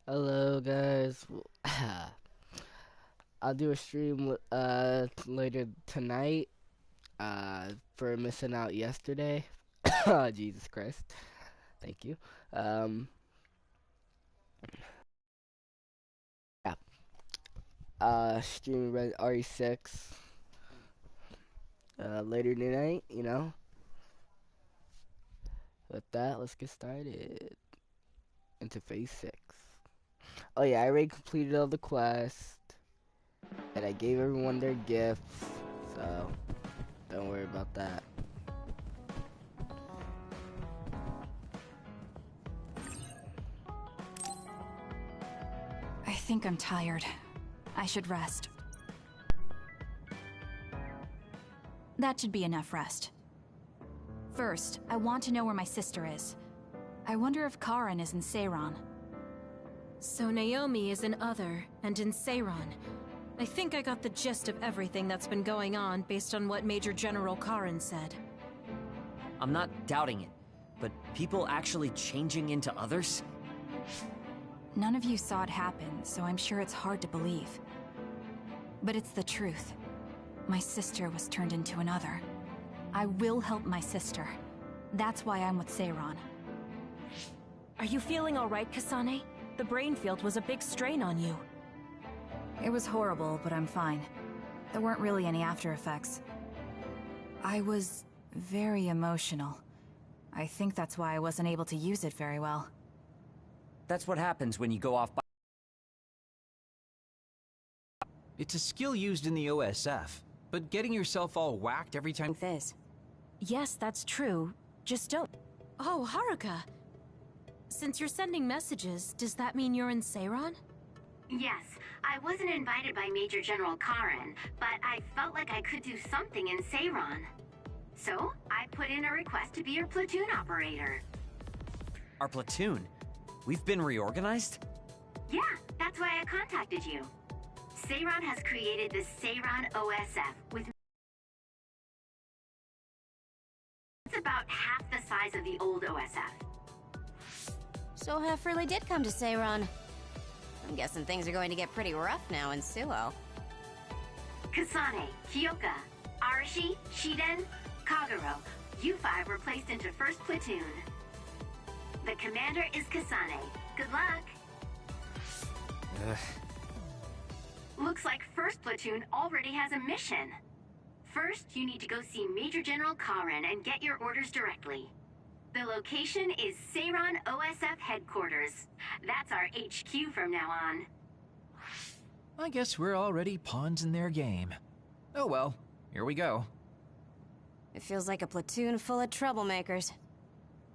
Hello guys. I'll do a stream later tonight for missing out yesterday. Jesus Christ. Thank you. Um yeah. Stream Red RE6 later tonight, you know. With that, let's get started into phase 6. Oh yeah, I already completed all the quests and I gave everyone their gifts. So, don't worry about that. I think I'm tired. I should rest. That should be enough rest. First, I want to know where my sister is. I wonder if Karin is in Seiran. So Naomi is in Other, and in Seiran. I think I got the gist of everything that's been going on based on what Major General Karin said. I'm not doubting it, but people actually changing into others? None of you saw it happen, so I'm sure it's hard to believe. But it's the truth. My sister was turned into another. I will help my sister. That's why I'm with Seiran. Are you feeling alright, Kasane? The brain field was a big strain on you. It was horrible, but I'm fine. There weren't really any after effects. I was very emotional. I think that's why I wasn't able to use it very well. That's what happens when you go off by... It's a skill used in the OSF, but getting yourself all whacked every time... Fizz. Yes, that's true. Just don't... Oh, Haruka! Since you're sending messages, does that mean you're in Seiran? Yes, I wasn't invited by Major General Karin, but I felt like I could do something in Seiran. So, I put in a request to be your platoon operator. Our platoon? We've been reorganized? Yeah, that's why I contacted you. Seiran has created the Seiran OSF with... It's about half the size of the old OSF. So Hef really did come to Seiran. I'm guessing things are going to get pretty rough now in Suo. Kasane, Kyoka, Arashi, Shiden, Kagero, you five were placed into first platoon. The commander is Kasane. Good luck. Looks like first platoon already has a mission. First, you need to go see Major General Karin and get your orders directly. The location is Seiran OSF headquarters. That's our HQ from now on. I guess we're already pawns in their game. Oh well, here we go. It feels like a platoon full of troublemakers.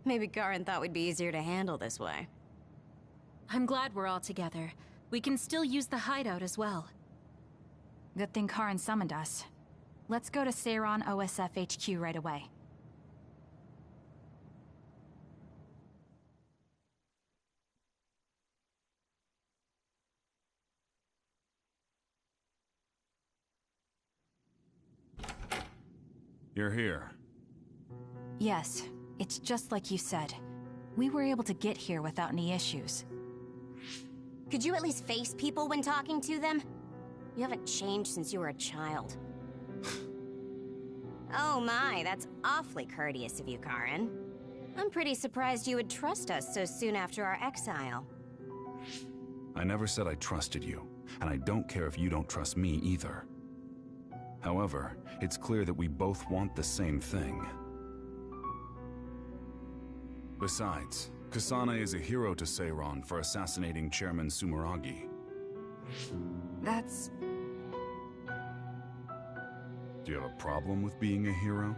Maybe Karin thought we'd be easier to handle this way. I'm glad we're all together. We can still use the hideout as well. Good thing Karin summoned us. Let's go to Seiran OSF HQ right away. You're here. Yes, it's just like you said. We were able to get here without any issues. Could you at least face people when talking to them? You haven't changed since you were a child. Oh my, that's awfully courteous of you, Karin. I'm pretty surprised you would trust us so soon after our exile. I never said I trusted you, and I don't care if you don't trust me either. However, it's clear that we both want the same thing. Besides, Kasane is a hero to Seiran for assassinating Chairman Sumeragi. That's... Do you have a problem with being a hero?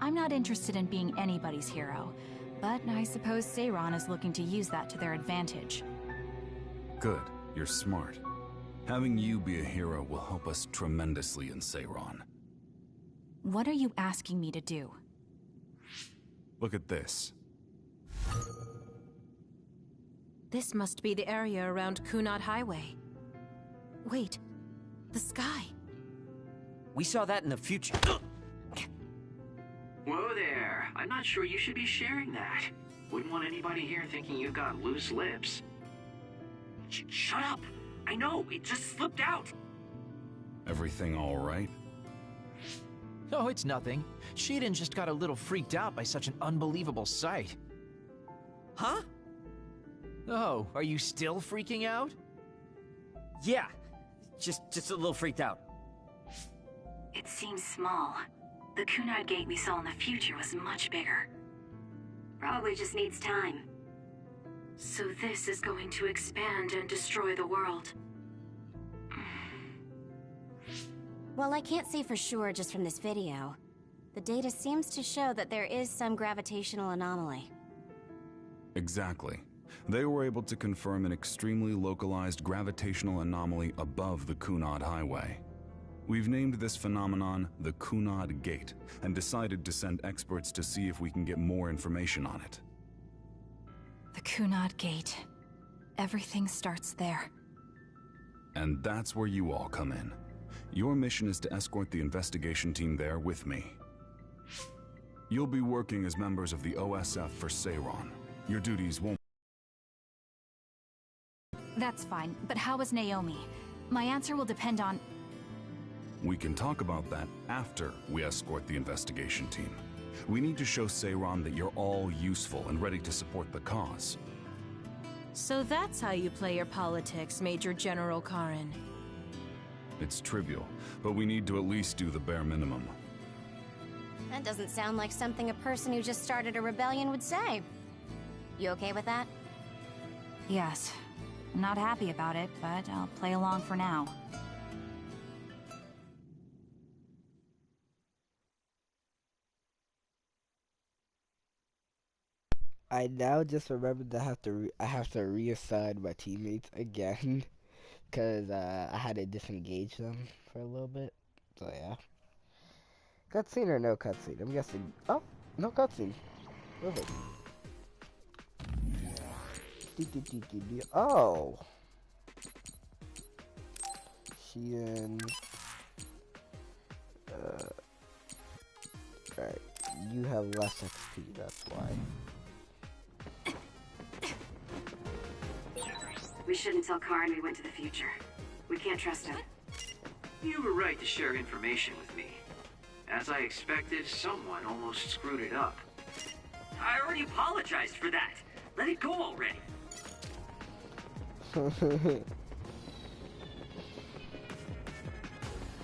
I'm not interested in being anybody's hero, but I suppose Seiran is looking to use that to their advantage. Good, you're smart. Having you be a hero will help us tremendously in Seiran. What are you asking me to do? Look at this. This must be the area around Kunad Highway. Wait, the sky. We saw that in the future. Whoa there. I'm not sure you should be sharing that. Wouldn't want anybody here thinking you've got loose lips. Shut up! I know, it just slipped out! Everything all right? Oh, it's nothing. Shiden just got a little freaked out by such an unbelievable sight. Huh? Oh, are you still freaking out? Yeah, just a little freaked out. It seems small. The Kunad gate we saw in the future was much bigger. Probably just needs time. So this is going to expand and destroy the world. Well, I can't say for sure just from this video. The data seems to show that there is some gravitational anomaly. Exactly. They were able to confirm an extremely localized gravitational anomaly above the Kunad Highway. We've named this phenomenon the Kunad Gate, and decided to send experts to see if we can get more information on it. The Kunad Gate. Everything starts there. And that's where you all come in. Your mission is to escort the investigation team there with me. You'll be working as members of the OSF for Seiron. Your duties won't... That's fine, but how is Naomi? My answer will depend on... We can talk about that after we escort the investigation team. We need to show Seiron that you're all useful and ready to support the cause. So that's how you play your politics, Major General Karen. It's trivial, but we need to at least do the bare minimum. That doesn't sound like something a person who just started a rebellion would say. You okay with that? Yes. I'm not happy about it, but I'll play along for now. I now just remembered that I have to reassign my teammates again, cause I had to disengage them for a little bit. So yeah. Cutscene or no cutscene? I'm guessing. Oh, no cutscene. Perfect. Oh. Sheehan. Alright. You have less XP, that's why. We shouldn't tell Karen we went to the future. We can't trust him. You were right to share information with me. As I expected, someone almost screwed it up. I already apologized for that. Let it go already.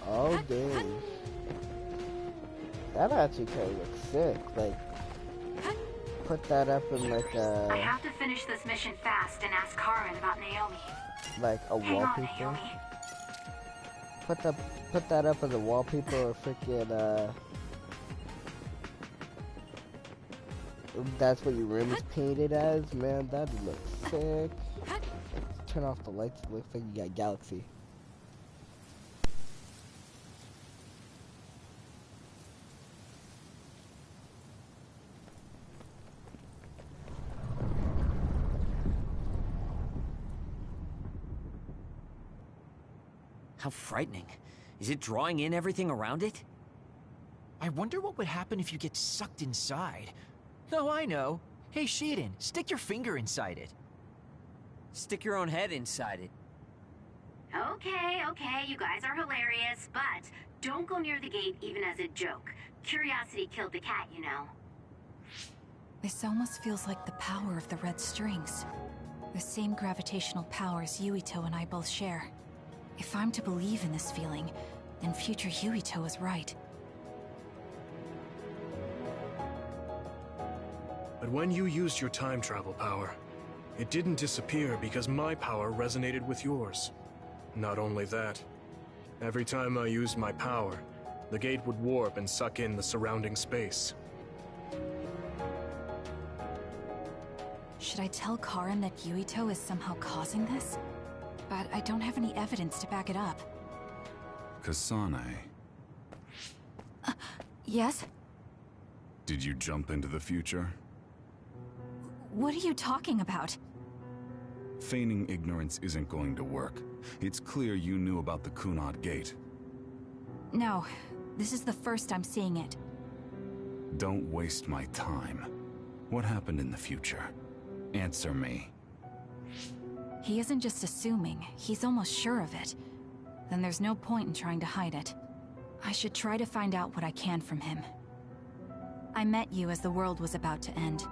Oh dang. That actually kind of looks sick. Like, put that up in like a... I have to finish this mission fast and ask Karen about Naomi. Like a Hang on, wallpaper. Naomi. Put that up as a wallpaper or freaking that's what your room is painted as, man. That looks sick. Turn off the lights. It looks like you got Galaxy. How frightening. Is it drawing in everything around it? I wonder what would happen if you get sucked inside. Oh, I know. Hey, Shiden, stick your finger inside it. Stick your own head inside it. Okay, you guys are hilarious, but don't go near the gate even as a joke. Curiosity killed the cat, you know. This almost feels like the power of the red strings. The same gravitational powers Yuito and I both share. If I'm to believe in this feeling, then future Yuito is right. But when you used your time travel power, it didn't disappear because my power resonated with yours. Not only that, every time I used my power, the gate would warp and suck in the surrounding space. Should I tell Karen that Yuito is somehow causing this? But I don't have any evidence to back it up. Kasane, Yes? did you jump into the future? What are you talking about? Feigning ignorance isn't going to work. It's clear you knew about the Kunad Gate. No, this is the first I'm seeing it. Don't waste my time. What happened in the future? Answer me. He isn't just assuming, he's almost sure of it. Then there's no point in trying to hide it. I should try to find out what I can from him. I met you as the world was about to end.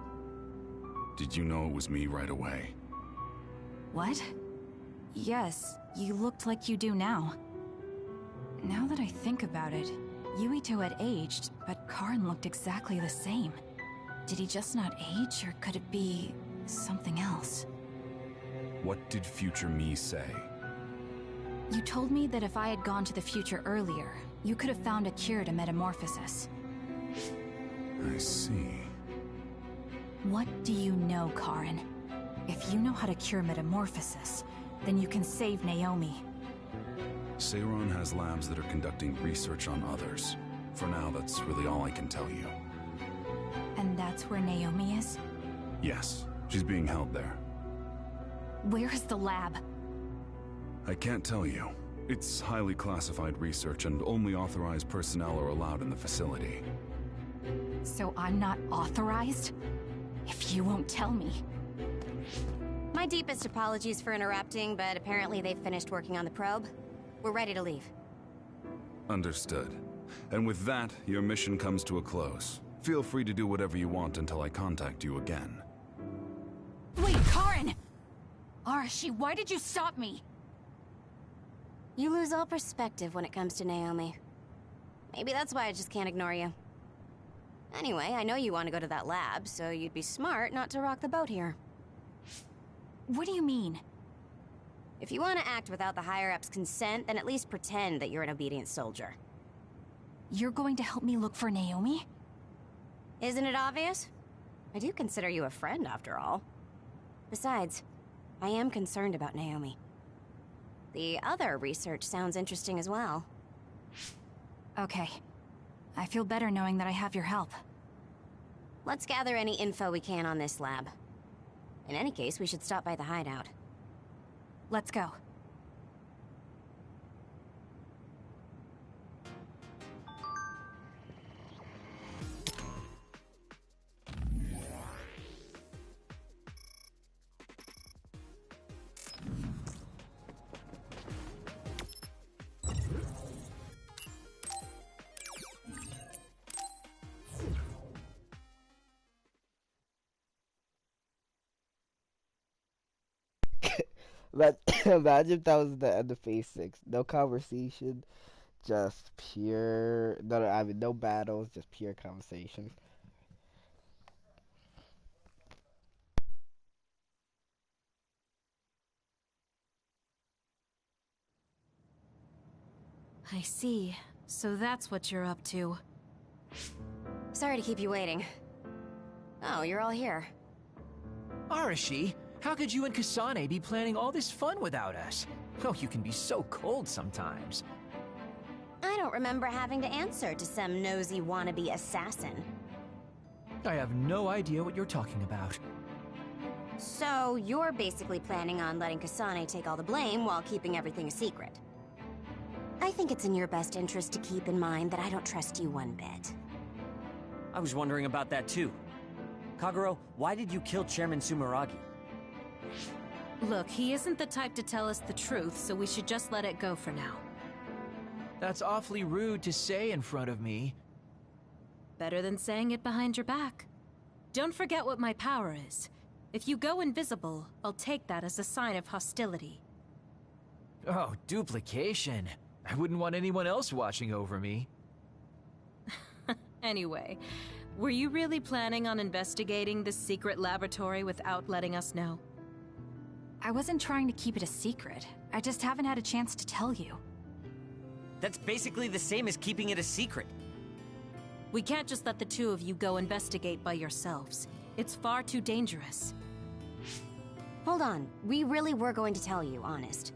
Did you know it was me right away? What? Yes, you looked like you do now. Now that I think about it, Yuito had aged, but Karin looked exactly the same. Did he just not age, or could it be something else? What did future me say? You told me that if I had gone to the future earlier, you could have found a cure to metamorphosis. I see. What do you know, Karin? If you know how to cure metamorphosis, then you can save Naomi. Seiron has labs that are conducting research on others. For now, that's really all I can tell you. And that's where Naomi is? Yes, she's being held there. Where is the lab? I can't tell you. It's highly classified research, and only authorized personnel are allowed in the facility. So I'm not authorized? If you won't tell me. My deepest apologies for interrupting, but apparently they've finished working on the probe. We're ready to leave. Understood. And with that, your mission comes to a close. Feel free to do whatever you want until I contact you again. Wait, Karin! Arashi, why did you stop me? You lose all perspective when it comes to Naomi. Maybe that's why I just can't ignore you. Anyway, I know you want to go to that lab, so you'd be smart not to rock the boat here. What do you mean? If you want to act without the higher-ups' consent, then at least pretend that you're an obedient soldier. You're going to help me look for Naomi? Isn't it obvious? I do consider you a friend, after all. Besides, I am concerned about Naomi. The other research sounds interesting as well. Okay. I feel better knowing that I have your help. Let's gather any info we can on this lab. In any case, we should stop by the hideout. Let's go. But imagine if that was the end of Phase 6. No conversation, just pure... No, I mean, no battles, just pure conversation. I see. So that's what you're up to. Sorry to keep you waiting. Oh, you're all here. Arashi, how could you and Kasane be planning all this fun without us? Oh, you can be so cold sometimes. I don't remember having to answer to some nosy wannabe assassin. I have no idea what you're talking about. So, you're basically planning on letting Kasane take all the blame while keeping everything a secret. I think it's in your best interest to keep in mind that I don't trust you one bit. I was wondering about that too. Kagero, why did you kill Chairman Sumeragi? Look, he isn't the type to tell us the truth, so we should just let it go for now. That's awfully rude to say in front of me. Better than saying it behind your back. Don't forget what my power is. If you go invisible, I'll take that as a sign of hostility. Oh, duplication. I wouldn't want anyone else watching over me. Anyway, were you really planning on investigating this secret laboratory without letting us know? I wasn't trying to keep it a secret. I just haven't had a chance to tell you. That's basically the same as keeping it a secret. We can't just let the two of you go investigate by yourselves. It's far too dangerous. Hold on, we really were going to tell you, honest.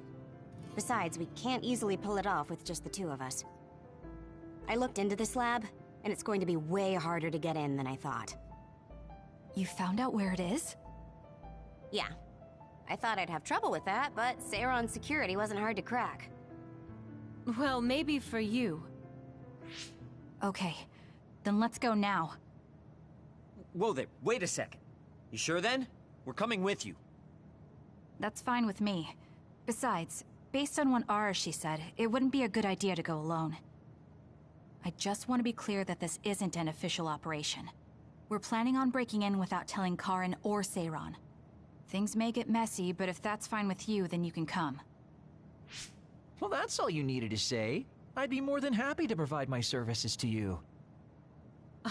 Besides, we can't easily pull it off with just the two of us. I looked into this lab, and it's going to be way harder to get in than I thought. You found out where it is? Yeah. I thought I'd have trouble with that, but Seiron's security wasn't hard to crack. Well, maybe for you. Okay, then let's go now. Whoa there, wait a second. You sure then? We're coming with you. That's fine with me. Besides, based on what Arashi said, it wouldn't be a good idea to go alone. I just want to be clear that this isn't an official operation. We're planning on breaking in without telling Karin or Seiran. Things may get messy, but if that's fine with you, then you can come. Well, that's all you needed to say. I'd be more than happy to provide my services to you.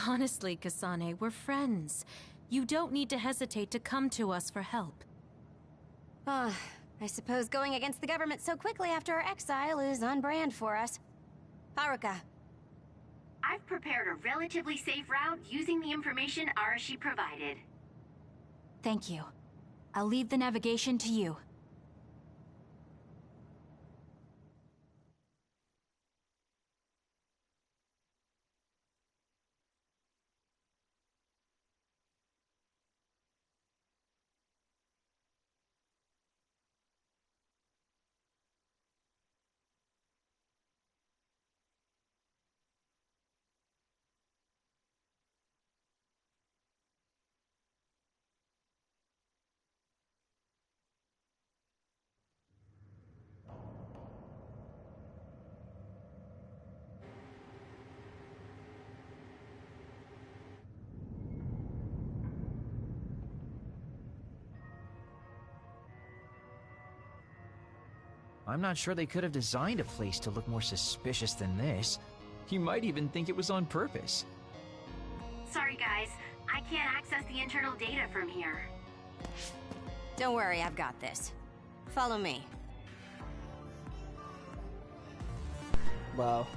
Honestly, Kasane, we're friends. You don't need to hesitate to come to us for help. I suppose going against the government so quickly after our exile is on brand for us. Haruka. I've prepared a relatively safe route using the information Arashi provided. Thank you. I'll leave the navigation to you. I'm not sure they could have designed a place to look more suspicious than this. You might even think it was on purpose. Sorry guys, I can't access the internal data from here. Don't worry, I've got this. Follow me. Wow.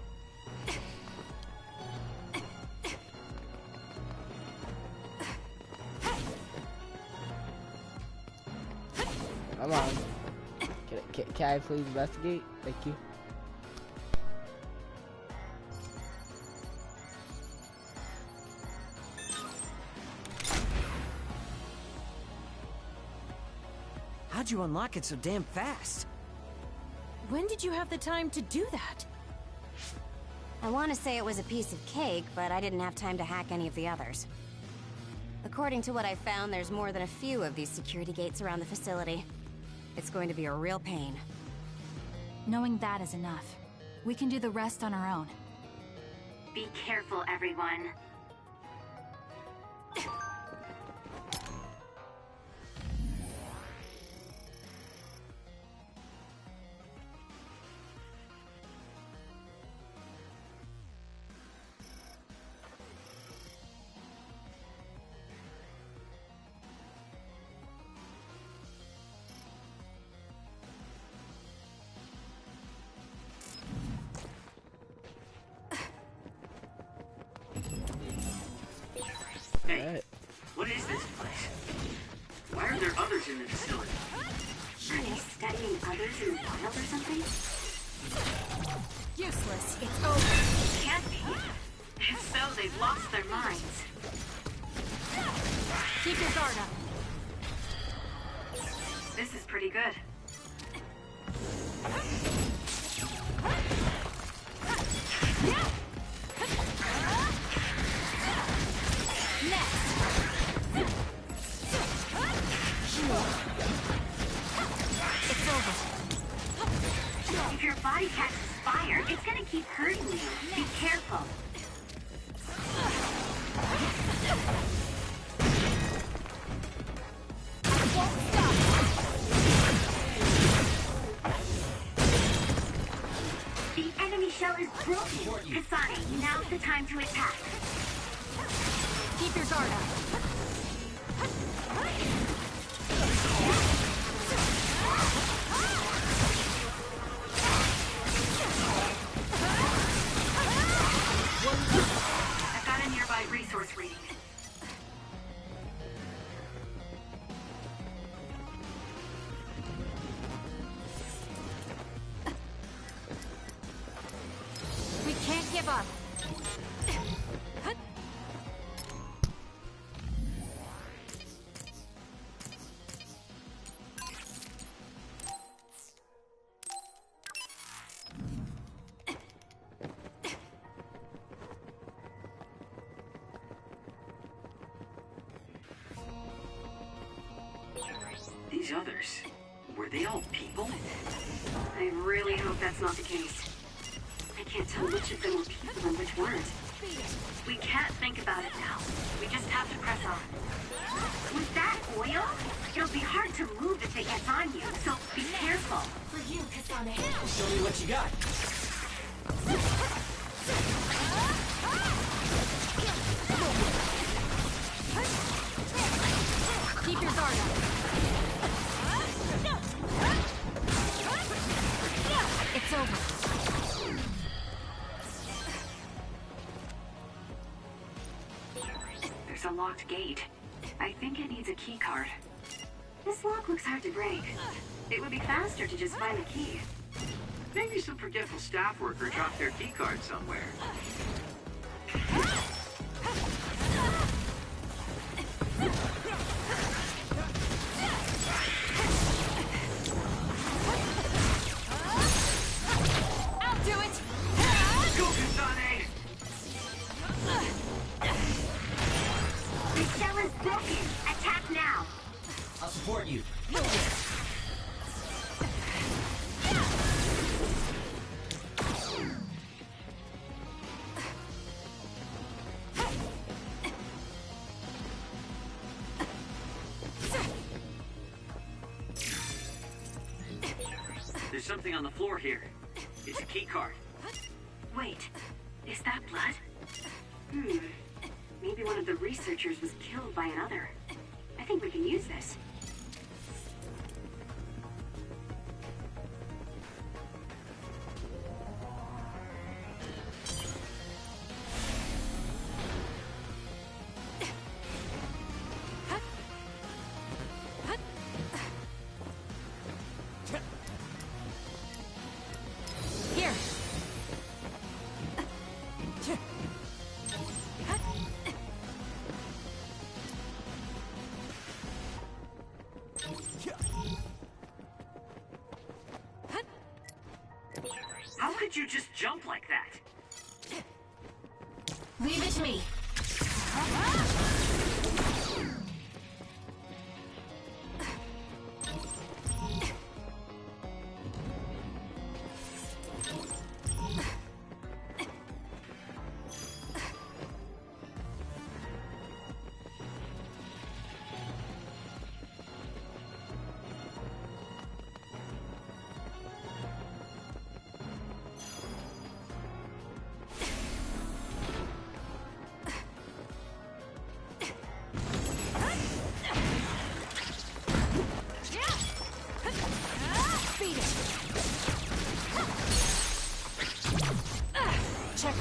Come on. Can I please investigate? Thank you. How'd you unlock it so damn fast? When did you have the time to do that? I want to say it was a piece of cake, but I didn't have time to hack any of the others. According to what I found, there's more than a few of these security gates around the facility. It's going to be a real pain. Knowing that is enough. We can do the rest on our own. Be careful, everyone. Hey, Alright. what is this place? Why are there others in the facility? Are they studying others in the wild or something? Useless. It's over. Can't be. If so, they've lost their minds. Keep your guard up. This is pretty good. It's over. If your body catches fire, it's gonna keep hurting you. Be careful. The enemy shell is broken. Kasane, now's the time to attack. Keep your guard up. I've got a nearby resource reading. We can't give up. These others, Were they all people? I really hope that's not the case. I can't tell which of them were people and which weren't. We can't think about it now. We just have to press on. With that oil, it'll be hard to move if it gets on you, so be careful. For you, Kasane. Show me what you got. Keep your guard up. It's over. There's a locked gate. I think it needs a key card. This lock looks hard to break. It would be faster to just find the key. Maybe some forgetful staff worker dropped their keycard somewhere. I'll do it! Go, Kasane! The cell is broken. Attack now. I'll support you. There's something on the floor here. It's a keycard. Wait, is that blood? Maybe one of the researchers was killed by another. I think we can use this. Here. How could you just jump like that? Leave it to me. Beat it. Check.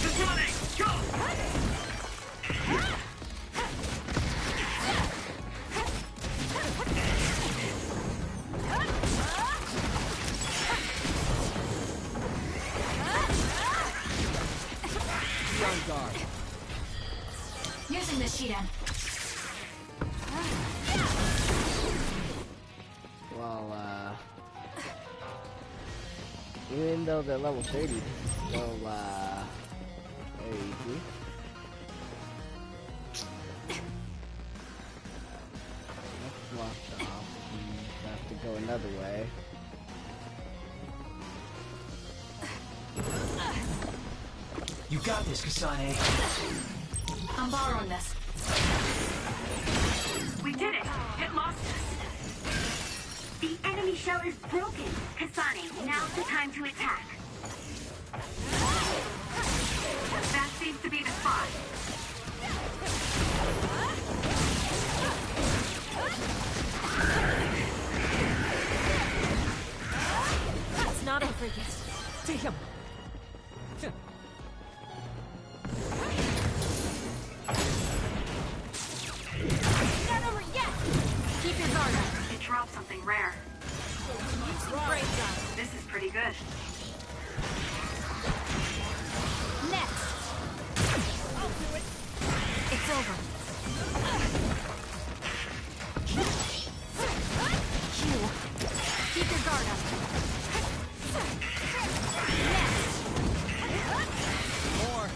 Kasane, go! Be on guard. Using the Shidan. Well, even though they're level 30, this is still, very easy. That's blocked off. We have to go another way. You got this, Kasane. I'm borrowing this. We did it! It lost us! The enemy shell is broken! Kasane, now's the time to attack. That seems to be the spot. It's not over yet. Damn. Not over yet! Keep your guard up. It dropped something rare. This is pretty good. Next. I'll do it. It's over. Q. Keep your guard up. Next. More.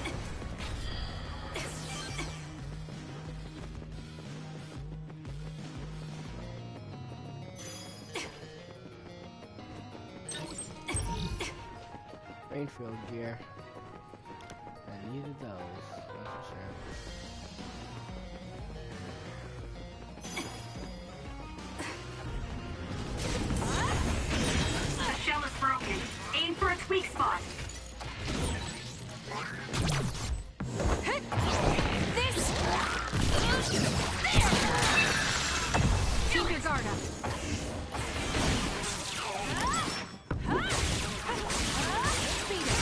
field gear. I needed those, that's for sure. The shell is broken. Aim for its weak spot. This! Keep your guard up.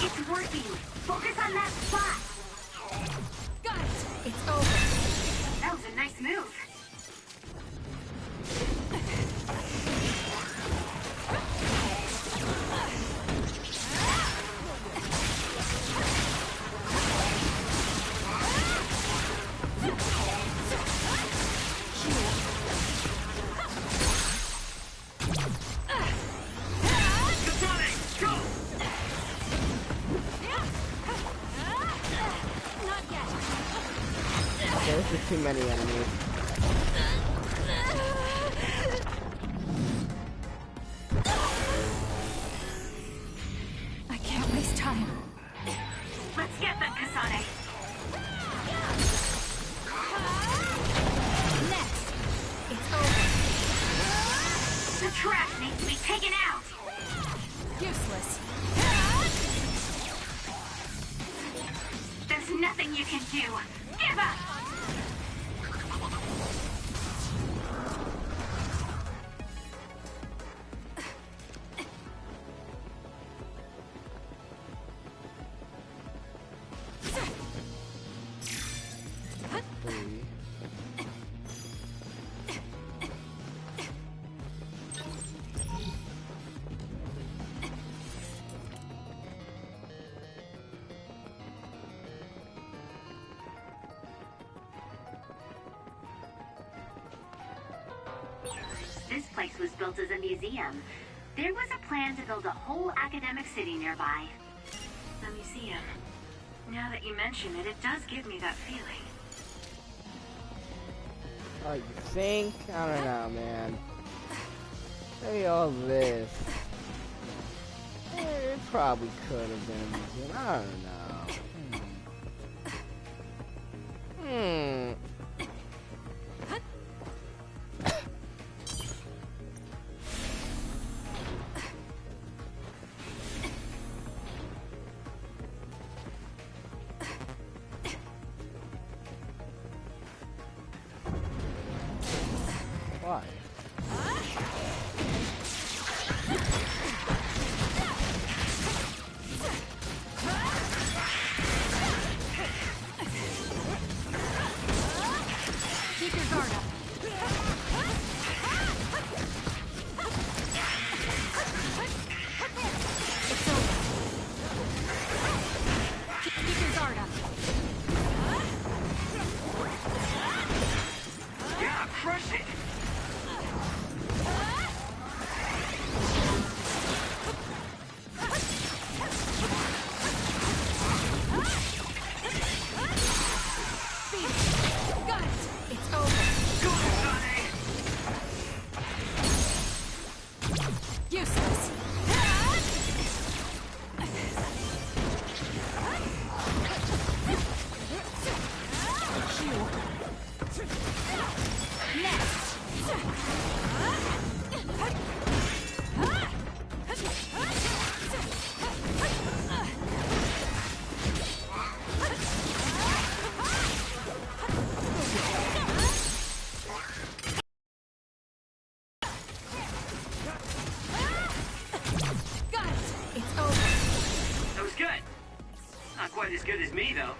It's working. Focus on that spot. Got it. It's over. That was a nice move. Kasane, go! Not yet. Okay, this is too many enemies. I can't waste time. Let's get them, Kasane. Next. It's over. The trash needs to be taken out. Useless. There's nothing you can do. Give up. Three. This place was built as a museum. There was a plan to build a whole academic city nearby. A museum. Now that you mention it, it does give me that feeling. Oh, you think? I don't know, man. Maybe all this. It probably could have been a museum. I don't know. Hmm. Why? Keep your guard up. It's over. Keep your guard up. Yeah, crush it! Got it. It's over. Go, Kasane! Useless. Next. Got it. It's over. That was good. Not quite as good as me, though.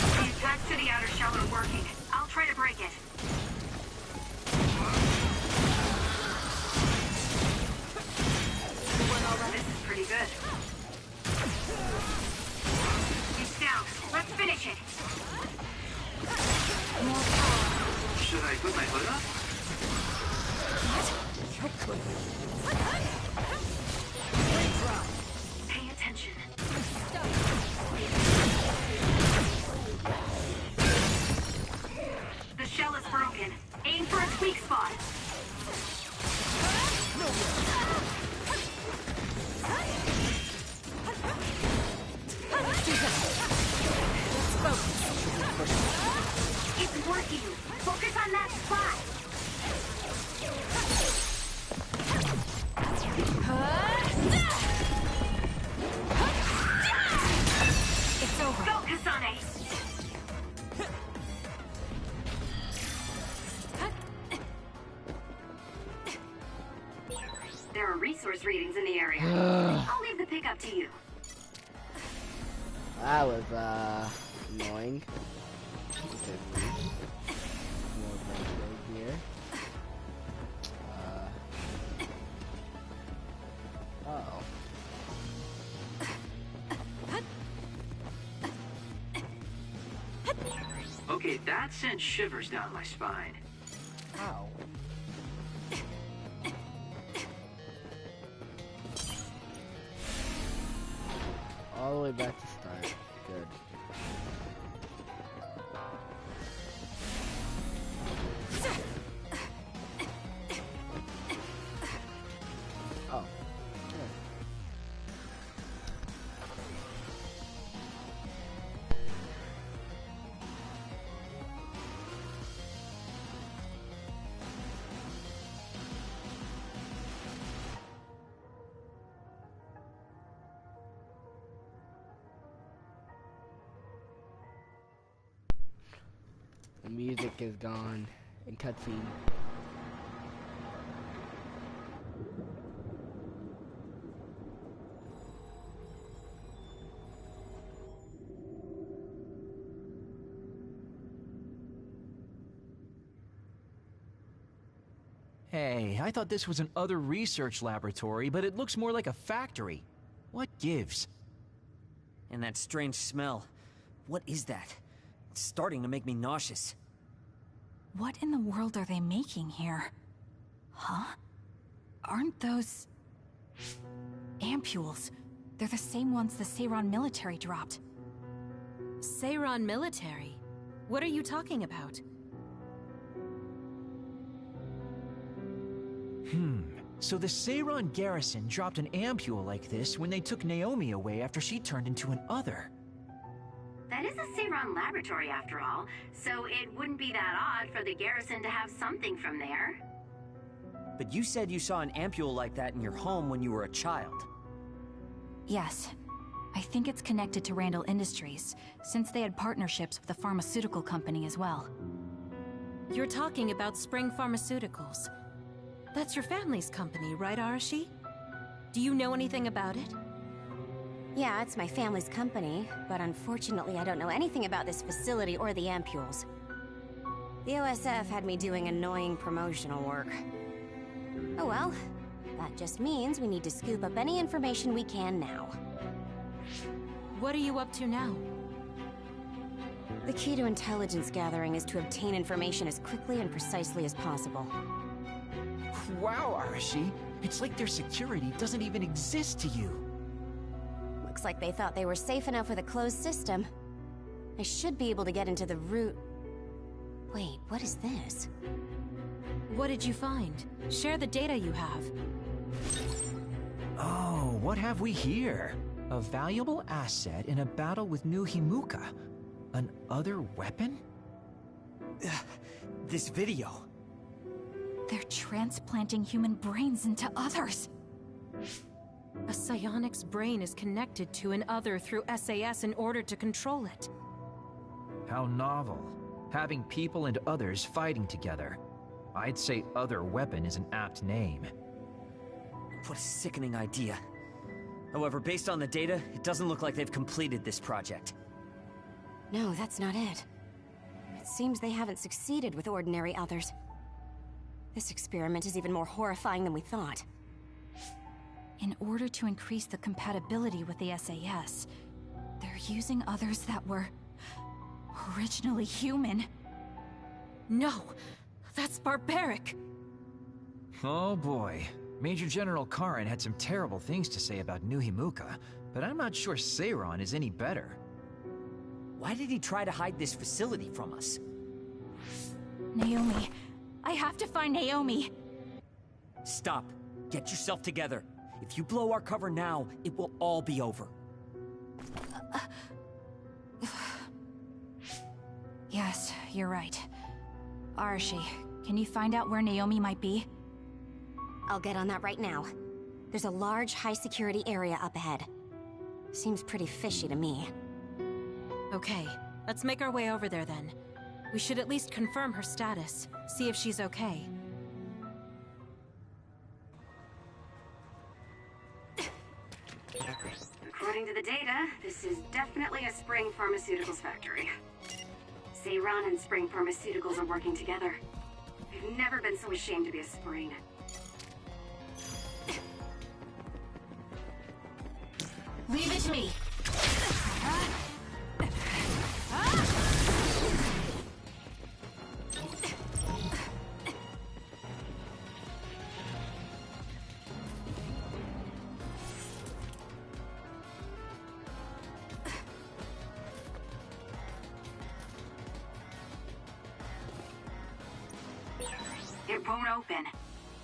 The attacks to the outer shell are working. I'll try to break it. This is pretty good. It's down. Let's finish it. Should I put my hood up? Pay attention. The shell is broken. Aim for its weak It's working. Focus on that spot. It's over. Go, Kasane. There are resource readings in the area. I'll leave the pickup to you. That was annoying. More right here. Uh-oh. Okay, that sent shivers down my spine. Ow. All the way back to start. Good. Oh. Good. The music is gone and cutscene. Hey, I thought this was an other research laboratory, but it looks more like a factory. What gives? And that strange smell. What is that? It's starting to make me nauseous. What in the world are they making here? Huh? Aren't those... ampules? They're the same ones the Seiran military dropped. Seiran military? What are you talking about? So the Seiran garrison dropped an ampule like this when they took Naomi away after she turned into an other. That is a Seiran laboratory, after all, so it wouldn't be that odd for the garrison to have something from there. But you said you saw an ampule like that in your home when you were a child. Yes. I think it's connected to Randall Industries, since they had partnerships with a pharmaceutical company as well. You're talking about Spring Pharmaceuticals. That's your family's company, right, Arashi? Do you know anything about it? Yeah, it's my family's company, but unfortunately I don't know anything about this facility or the ampules. The OSF had me doing annoying promotional work. Oh well, that just means we need to scoop up any information we can now. What are you up to now? The key to intelligence gathering is to obtain information as quickly and precisely as possible. Wow, Arashi. It's like their security doesn't even exist to you. Looks like they thought they were safe enough with a closed system. I should be able to get into the root... Wait, what is this? What did you find? Share the data you have. Oh, what have we here? A valuable asset in a battle with New Himuka. An other weapon? This video. They're transplanting human brains into others. A psionic's brain is connected to an other through SAS in order to control it. How novel. Having people and others fighting together. I'd say other weapon is an apt name. What a sickening idea. However, based on the data, it doesn't look like they've completed this project. No, that's not it. It seems they haven't succeeded with ordinary others. This experiment is even more horrifying than we thought. In order to increase the compatibility with the SAS, they're using others that were... originally human. No! That's barbaric! Oh boy. Major General Karen had some terrible things to say about New Himuka, but I'm not sure Seiran is any better. Why did he try to hide this facility from us? Naomi. I have to find Naomi. Stop. Get yourself together. If you blow our cover now, it will all be over. Yes, you're right. Arashi, can you find out where Naomi might be? I'll get on that right now. There's a large, high-security area up ahead. Seems pretty fishy to me. Okay, let's make our way over there then. We should at least confirm her status, see if she's okay. According to the data, this is definitely a Spring Pharmaceuticals factory. Seiran and Spring Pharmaceuticals are working together. I've never been so ashamed to be a Spring. Leave it to me! It won't open.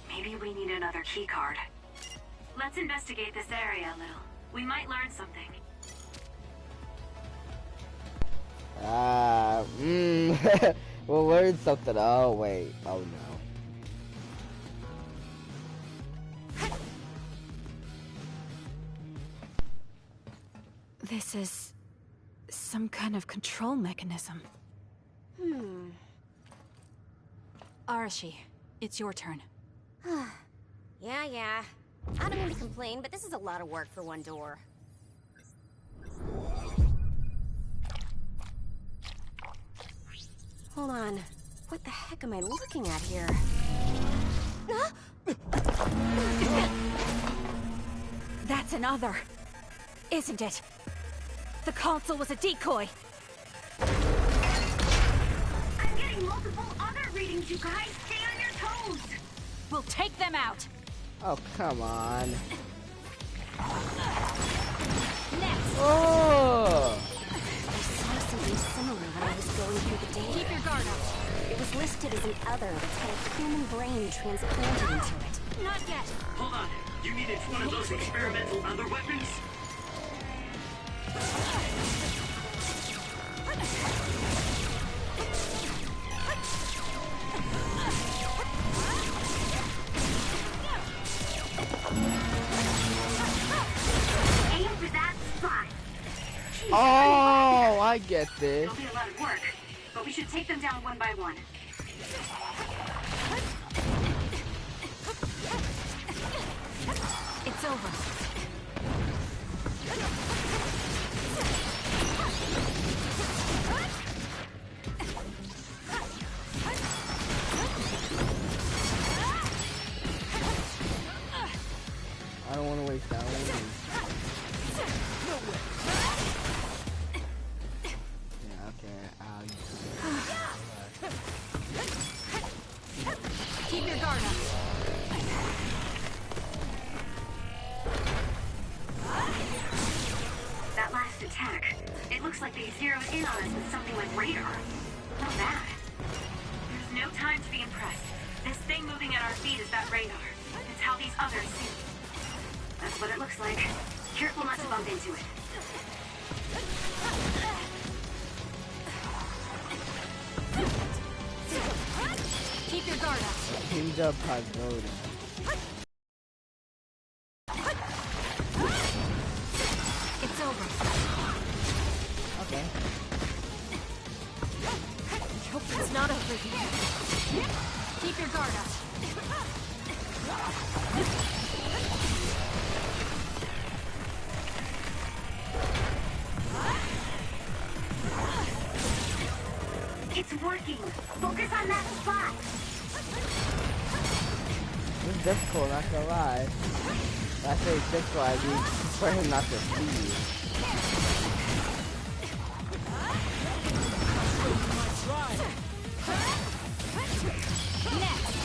Maybe we need another keycard. Let's investigate this area a little. We might learn something. We'll learn something. Oh, wait. Oh, no. This is some kind of control mechanism. Arashi, it's your turn. Yeah. I don't mean to complain, but this is a lot of work for one door. Hold on. What the heck am I looking at here? That's another, isn't it? The console was a decoy. I'm getting multiple other readings, you guys. Stay on your toes. We'll take them out. Oh, come on. Next. Oh! I saw something similar when I was going through the data. Keep your guard up. It was listed as an other that's had a human brain transplanted into it. Not yet. Hold on. You needed one of those experimental other weapons? Aim for that spot. Oh, I get this. It'll be a lot of work, but we should take them down one by one. It's over. I don't want to waste that one. Yeah, okay. Keep your guard up. That last attack, it looks like they zeroed in on us with something like radar. Not bad. There's no time to be impressed. This thing moving at our feet is that radar. It's how these others see. That's what it looks like. Careful not to bump into it. Keep your guard up. Teamed up has loaded. It's over. Okay. Hope it's not over yet. Keep your guard up. It's working. Focus on that spot. This is difficult, not gonna lie. When I say difficult, I mean for him not to see. Next.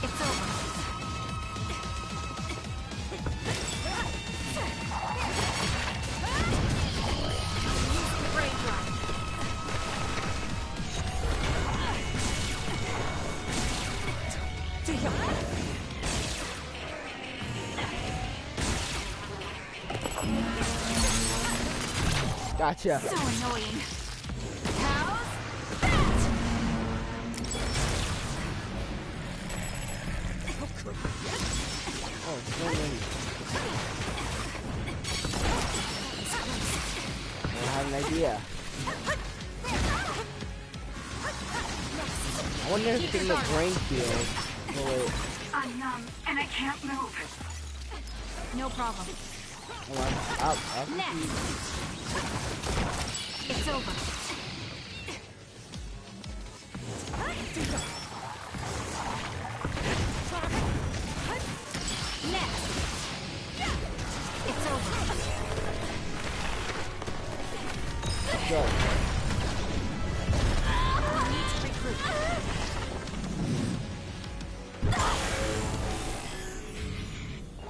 It's over. Brain drop. Gotcha. So annoying. Cows, wonder if in the brain field will it... I'm numb and I can't move. No problem. Hold on. Next. It's over. Next. It's over. Go. Need to regroup.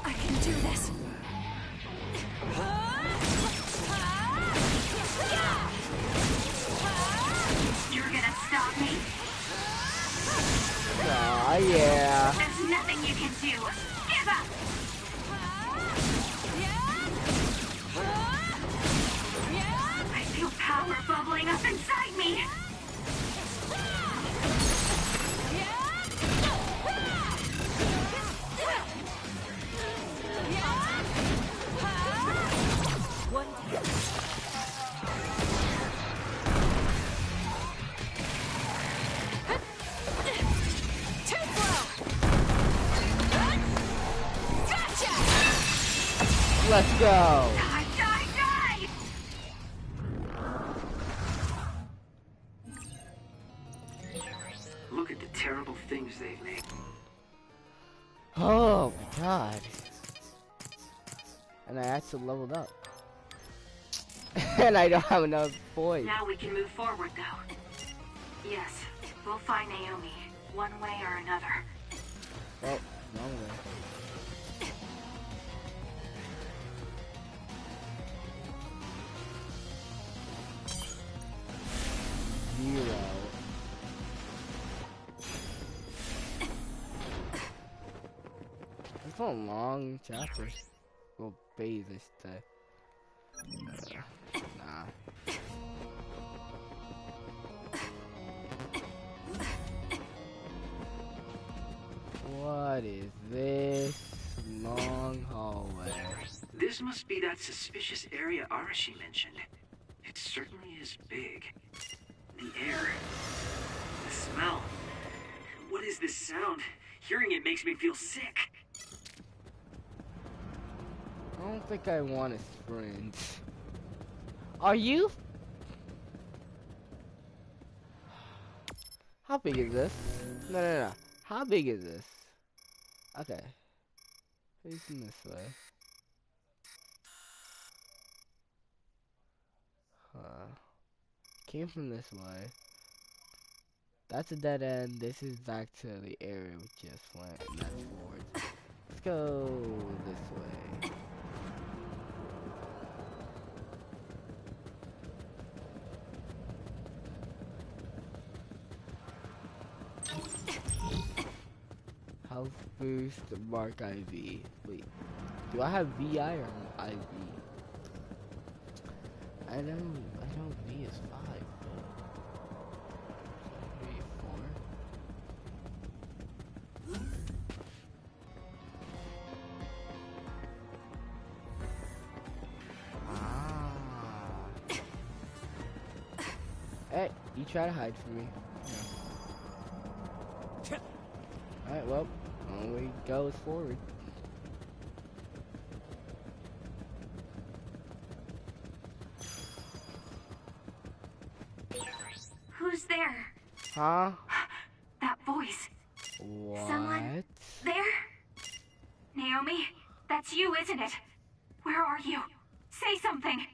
I can do this. You're gonna stop me? Aw, yeah. There's nothing you can do. Give up! I feel power bubbling up inside me. One down. Too slow. Gotcha. Let's go. Die, die, die! Look at the terrible things they've made. Oh my god. And I actually leveled up. And I don't have enough points. Now we can move forward, though. Yes, we'll find Naomi, one way or another. Oh, wrong way. Zero. It's a long chapter. We'll bathe this day. Nah. What is this long hallway? This must be that suspicious area Arashi mentioned. It certainly is big. The air. The smell. What is this sound? Hearing it makes me feel sick. I don't think I want to sprint. Are you? How big is this? No. How big is this? Okay. Facing this way. Came from this way. That's a dead end. This is back to the area we just went, and that's forward. Let's go this way. Health boost, mark IV. Wait, do I have VI or IV? I know V is 5. 3, 4. Ah. Hey, you try to hide from me. Yeah. Alright, well, only goes forward. Who's there? Huh? That voice. What? Someone there? Naomi, that's you, isn't it? Where are you? Say something.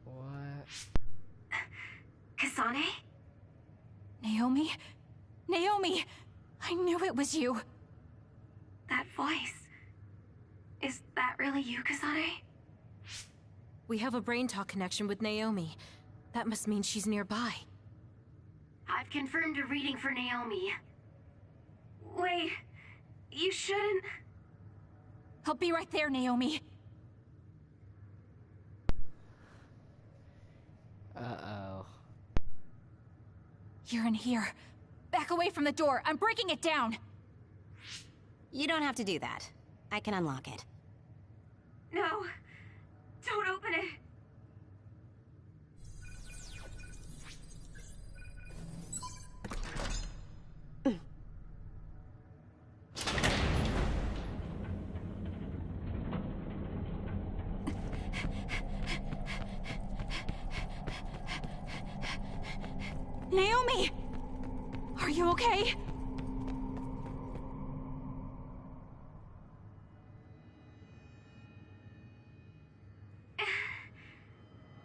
What? Kasane? Naomi? Naomi! I knew it was you. That voice. Is that really you, Kasane? We have a brain talk connection with Naomi. That must mean she's nearby. I've confirmed a reading for Naomi. Wait, you shouldn't... I'll be right there, Naomi. Uh-oh. You're in here. Back away from the door. I'm breaking it down. You don't have to do that. I can unlock it. No, don't open it. Naomi! Are you okay?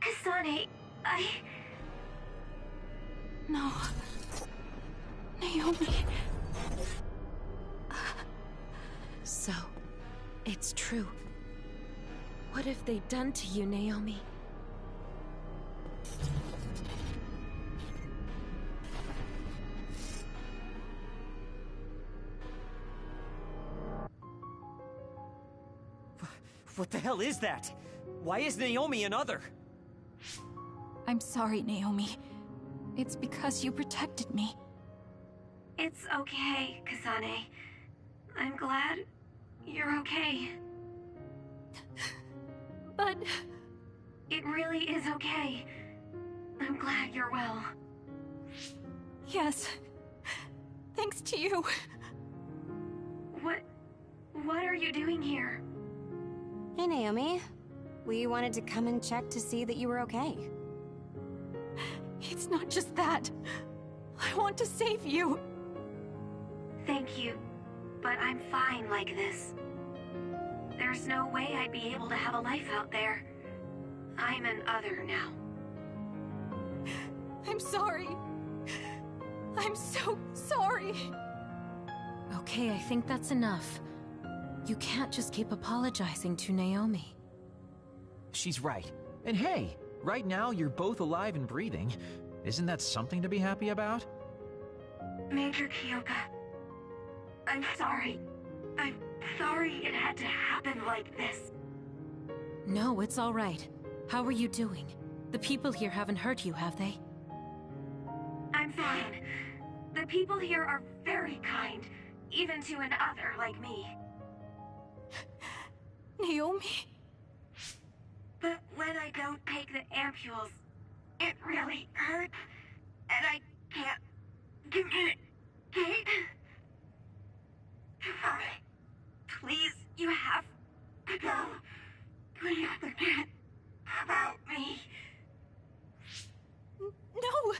Kasane, No. Naomi. So, it's true. What have they done to you, Naomi? What the hell is that? Why is Naomi another? I'm sorry, Naomi. It's because you protected me. It's okay, Kasane. I'm glad you're okay. But... It really is okay. I'm glad you're well. Yes. Thanks to you. What are you doing here? Hey, Naomi. We wanted to come and check to see that you were okay. It's not just that. I want to save you. Thank you, but I'm fine like this. There's no way I'd be able to have a life out there. I'm an other now. I'm sorry. I'm so sorry. Okay, I think that's enough. You can't just keep apologizing to Naomi. She's right. And hey, right now you're both alive and breathing. Isn't that something to be happy about? Major Kyoka, I'm sorry. I'm sorry it had to happen like this. No, it's all right. How are you doing? The people here haven't hurt you, have they? I'm fine. The people here are very kind, even to an other like me. Naomi? But when I don't take the ampules, it really hurts, and I can't communicate. Please, you have to go. Please forget about me. No!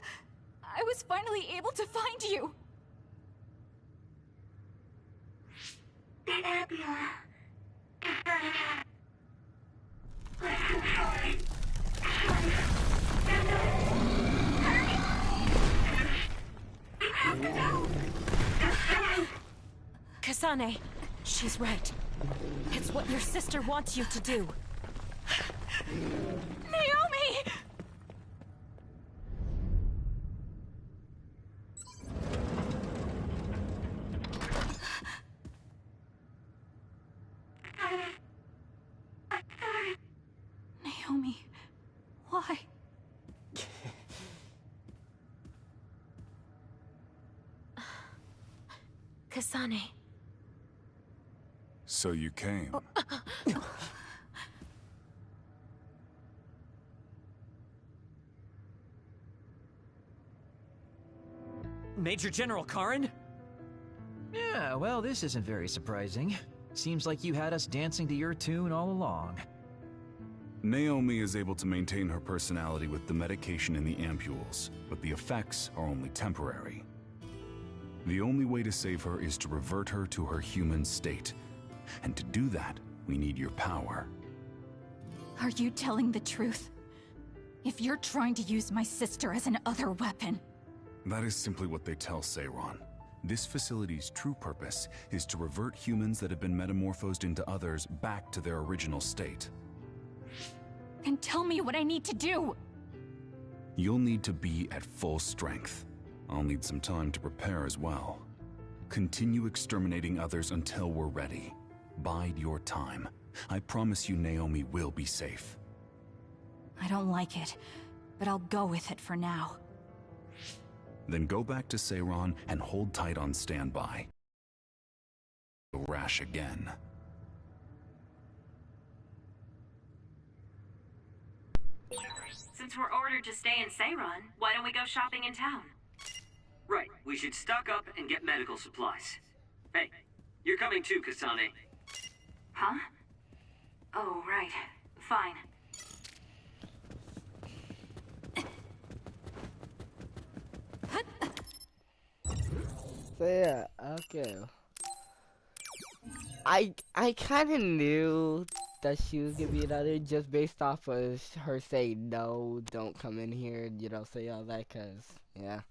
I was finally able to find you! The ambulance. Kasane, she's right. It's what your sister wants you to do. Naomi! Naomi, why? Kasane. So you came. Major General Karin? Yeah, well, this isn't very surprising. Seems like you had us dancing to your tune all along. Naomi is able to maintain her personality with the medication in the ampules, but the effects are only temporary. The only way to save her is to revert her to her human state. And to do that, we need your power. Are you telling the truth? If you're trying to use my sister as an other weapon... That is simply what they tell Seiron. This facility's true purpose is to revert humans that have been metamorphosed into others back to their original state. Then tell me what I need to do! You'll need to be at full strength. I'll need some time to prepare as well. Continue exterminating others until we're ready. Bide your time. I promise you Naomi will be safe. I don't like it, but I'll go with it for now. Then go back to Seiron and hold tight on standby. Rash again. Since we're ordered to stay in Seiron, why don't we go shopping in town? Right, we should stock up and get medical supplies. Hey, you're coming too, Kasane. Huh? Oh, right. Fine. So yeah, okay. I kind of knew that she was gonna be another just based off of her saying no, don't come in here, and you know, say all that, cause yeah.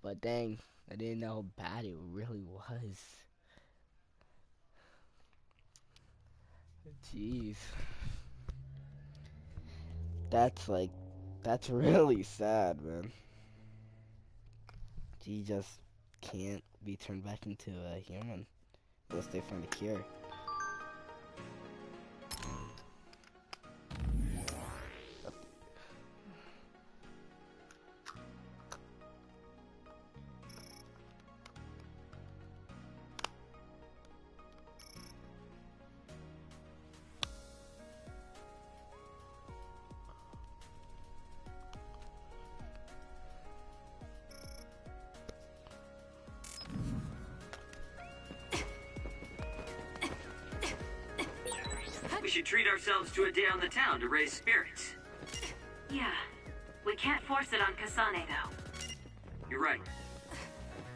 But dang, I didn't know how bad it really was. Jeez, that's really sad, man. She just can't be turned back into a human unless they find a cure. We should treat ourselves to a day on the town to raise spirits. Yeah. We can't force it on Kasane, though. You're right.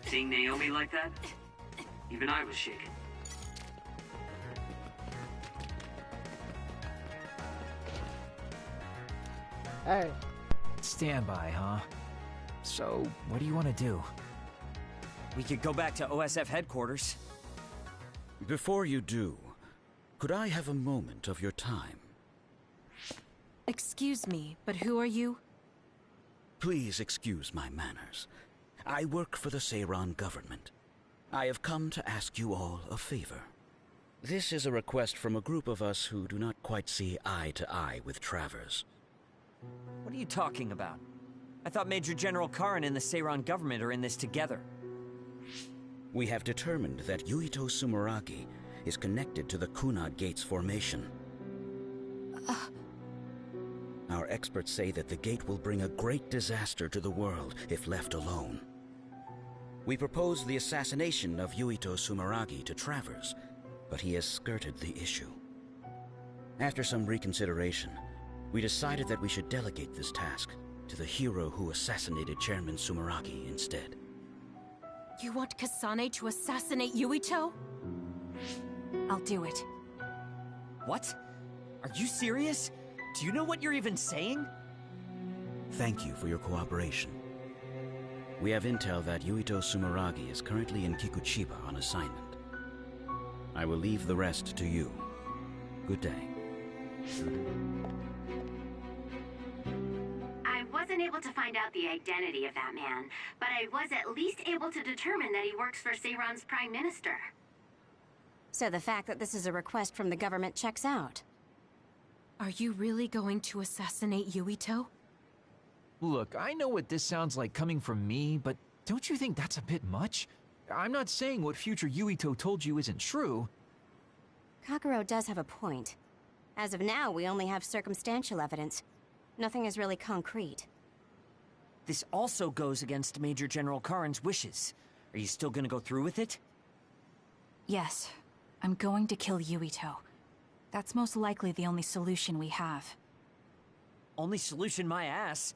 Seeing Naomi like that, even I was shaken. Alright. Standby, huh? So, what do you want to do? We could go back to OSF headquarters. Before you do, could I have a moment of your time? Excuse me, but who are you? Please excuse my manners. I work for the Seiran government. I have come to ask you all a favor. This is a request from a group of us who do not quite see eye to eye with Travers. What are you talking about? I thought Major General Karin and the Seiran government are in this together. We have determined that Yuito Sumeragi is connected to the Kunad Gate's formation. Our experts say that the gate will bring a great disaster to the world if left alone. We proposed the assassination of Yuito Sumeragi to Travers, but he has skirted the issue. After some reconsideration, we decided that we should delegate this task to the hero who assassinated Chairman Sumeragi instead. You want Kasane to assassinate Yuito? I'll do it. What? Are you serious? Do you know what you're even saying? Thank you for your cooperation. We have intel that Yuito Sumeragi is currently in Kikuchiba on assignment. I will leave the rest to you. Good day. I wasn't able to find out the identity of that man, but I was at least able to determine that he works for Seiran's Prime Minister. So the fact that this is a request from the government checks out. Are you really going to assassinate Yuito? Look, I know what this sounds like coming from me, but don't you think that's a bit much? I'm not saying what future Yuito told you isn't true. Kakuro does have a point. As of now, we only have circumstantial evidence. Nothing is really concrete. This also goes against Major General Karin's wishes. Are you still gonna go through with it? Yes, I'm going to kill Yuito. That's most likely the only solution we have. Only solution, my ass.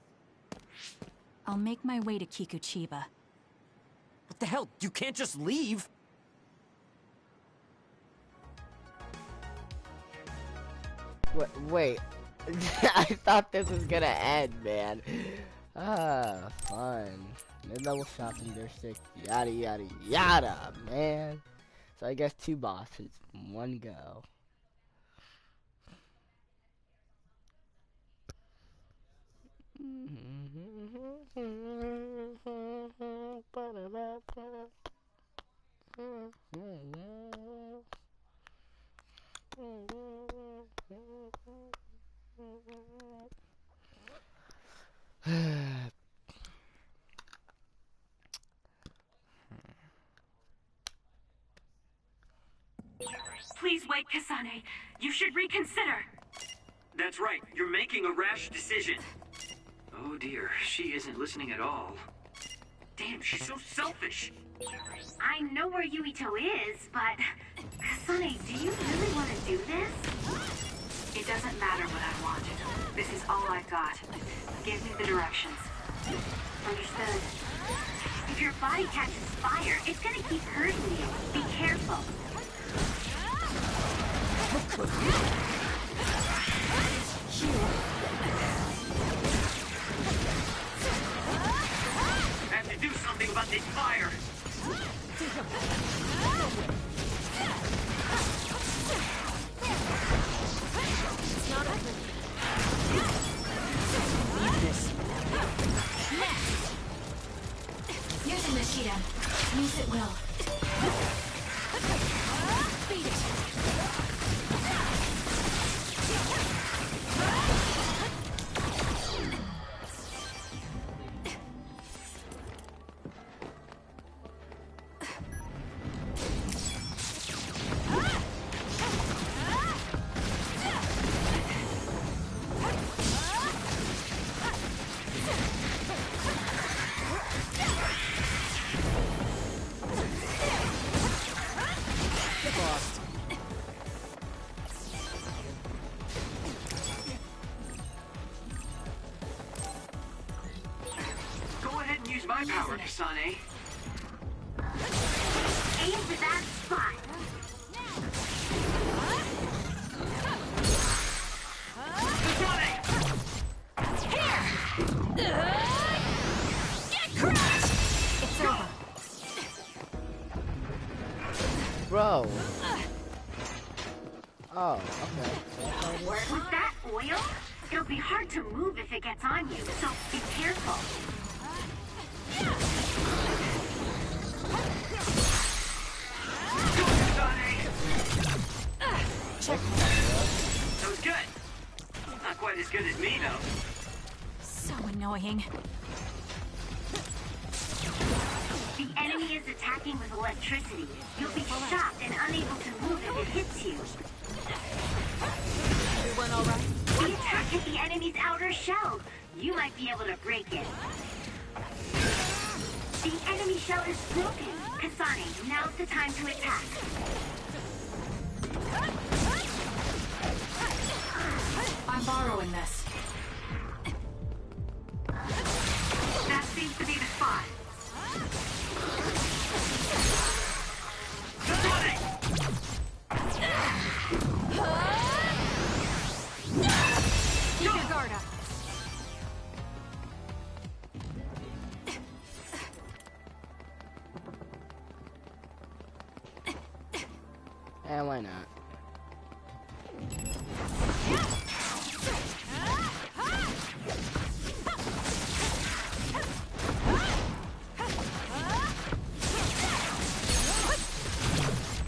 I'll make my way to Kikuchiba. What the hell? You can't just leave! Wait. I thought this was gonna end, man. Ah, fun. Mid-level shopping district, yada yada yada, man. So I guess 2 bosses, 1 go. Please wait, Kasane. You should reconsider. That's right, you're making a rash decision. Oh dear, she isn't listening at all. Damn, she's so selfish. I know where Yuito is, but... Kasane, do you really want to do this? It doesn't matter what I want. This is all I've got. Give me the directions. Understood. If your body catches fire, it's gonna keep hurting you. Be careful. I have to do something about this fire. It's not open. Leave this. Use it, Nishida. Use it well. Beat it. Go ahead and use my power, Kasane. Aim for that spot. It's over. Bro. Oh, okay. With that oil, it'll be hard to move if it gets on you, so be careful. That was good. Not quite as good as me, though. So annoying. The enemy is attacking with electricity. You'll be shocked and unable to move if it hits you. Everyone all right? The attack hit the enemy's outer shell. You might be able to break it. The enemy shell is broken. Kasane, now's the time to attack. I'm borrowing this. That seems to be the spot. Keep your guard up. And why not?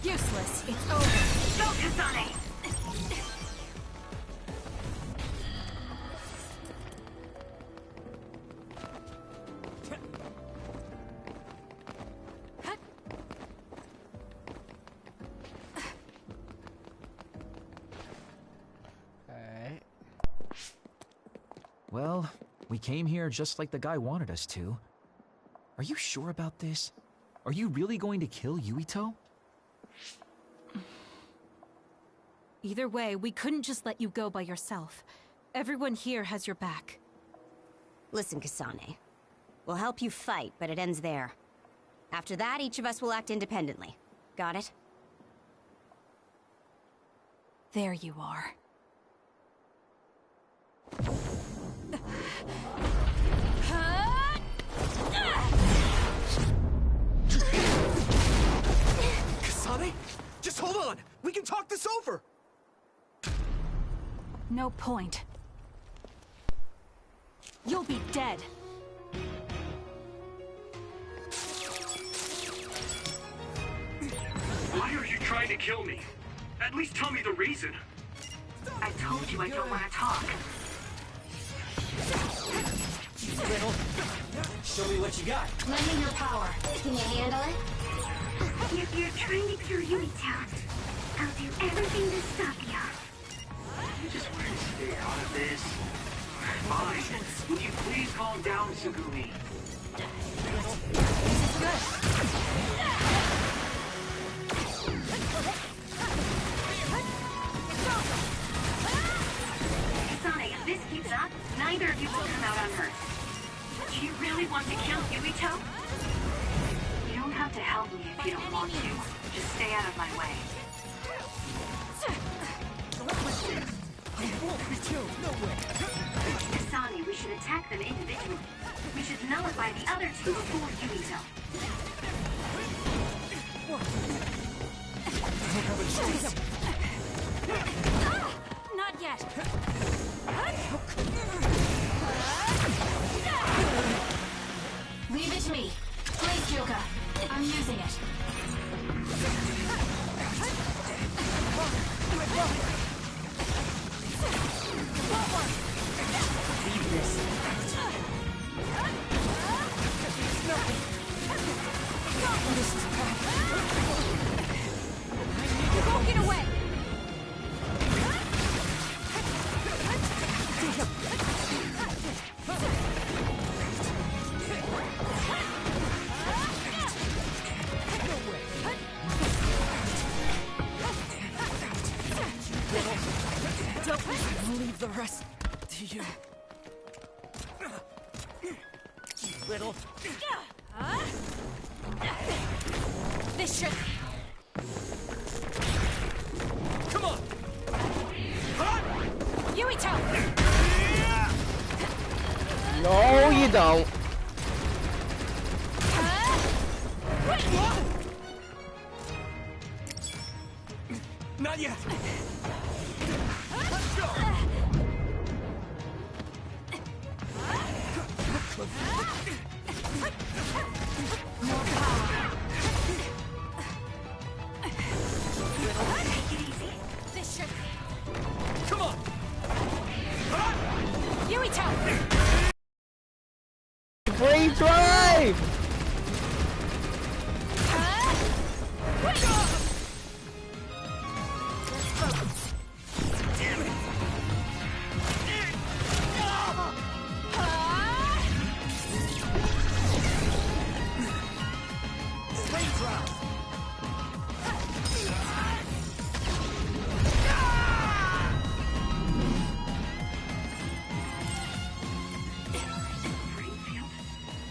Useless. It's over. Go, Kasane! Alright. Well, we came here just like the guy wanted us to. Are you sure about this? Are you really going to kill Yuito? Either way, we couldn't just let you go by yourself. Everyone here has your back. Listen, Kasane. We'll help you fight, but it ends there. After that, each of us will act independently. Got it? There you are. Kasane? Just hold on! We can talk this over! No point. You'll be dead. Why are you trying to kill me? At least tell me the reason. I told you I don't want to talk. Riddle, show me what you got. Lend me your power. Can you handle it? If you're trying to kill Yuito, I'll do everything to stop you. You just want to stay out of this. Fine. Will you please calm down, Sugumi? Kasane, if this keeps up, neither of you will come out unhurt. want to kill Yuito? You don't have to help me if you don't want to. Just stay out of my way. I won't be killed, no way! Kasane, we should attack them individually. We should nullify the other two before Yuito. I don't have a choice. Not yet. Leave it to me. Blaze Joka. I'm using it. Leave this. This is bad. Don't get away! Don't leave the rest to you. Little. This should... Come on! Yuito! No, you don't. Not yet! Let's go! More power. Take it easy. This should... Come on! Yuito! Free drive!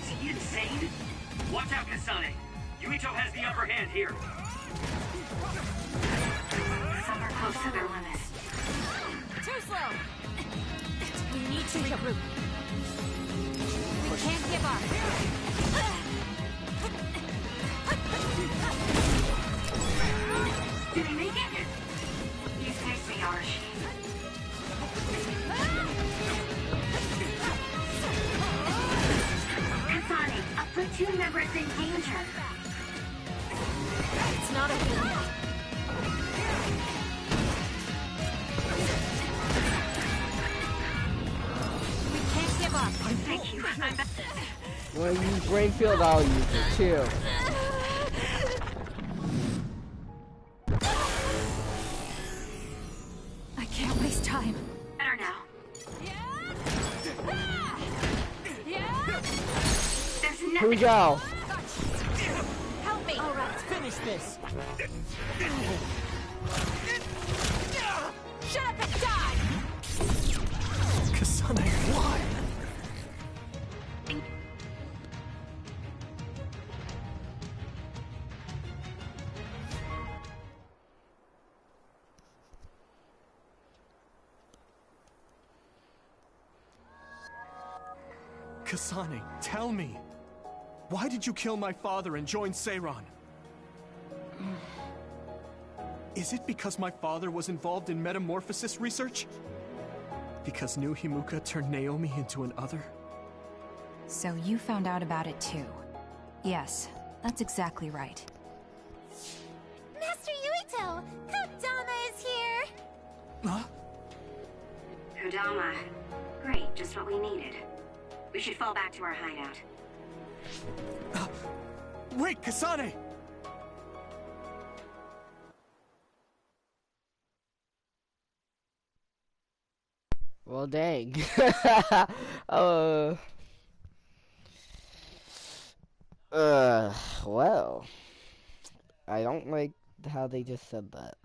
Is he insane? Watch out, Kasane. Yuito has the upper hand here. Some are close to their limits. Too slow! We need to regroup. We can't give up. Did he make it? He's fixed me, Arashi. Kasane, a platoon member is in danger. It's not over yet. We can't give up. Thank you. I'm back. When I use brain field, I'll use it too. I can't waste time. Better now. There's Here we nothing. go. Help me! All right, finish this. Shut up and die! Kasane, why? Kasane, tell me. Why did you kill my father and join Seiron? Is it because my father was involved in metamorphosis research? Because New Himuka turned Naomi into an other? So you found out about it too. Yes, that's exactly right. Master Yuito! Kodama is here! Huh? Kodama. Great, just what we needed. We should fall back to our hideout. Wait, Kasane! Well, dang. uh, well, I don't like how they just said that.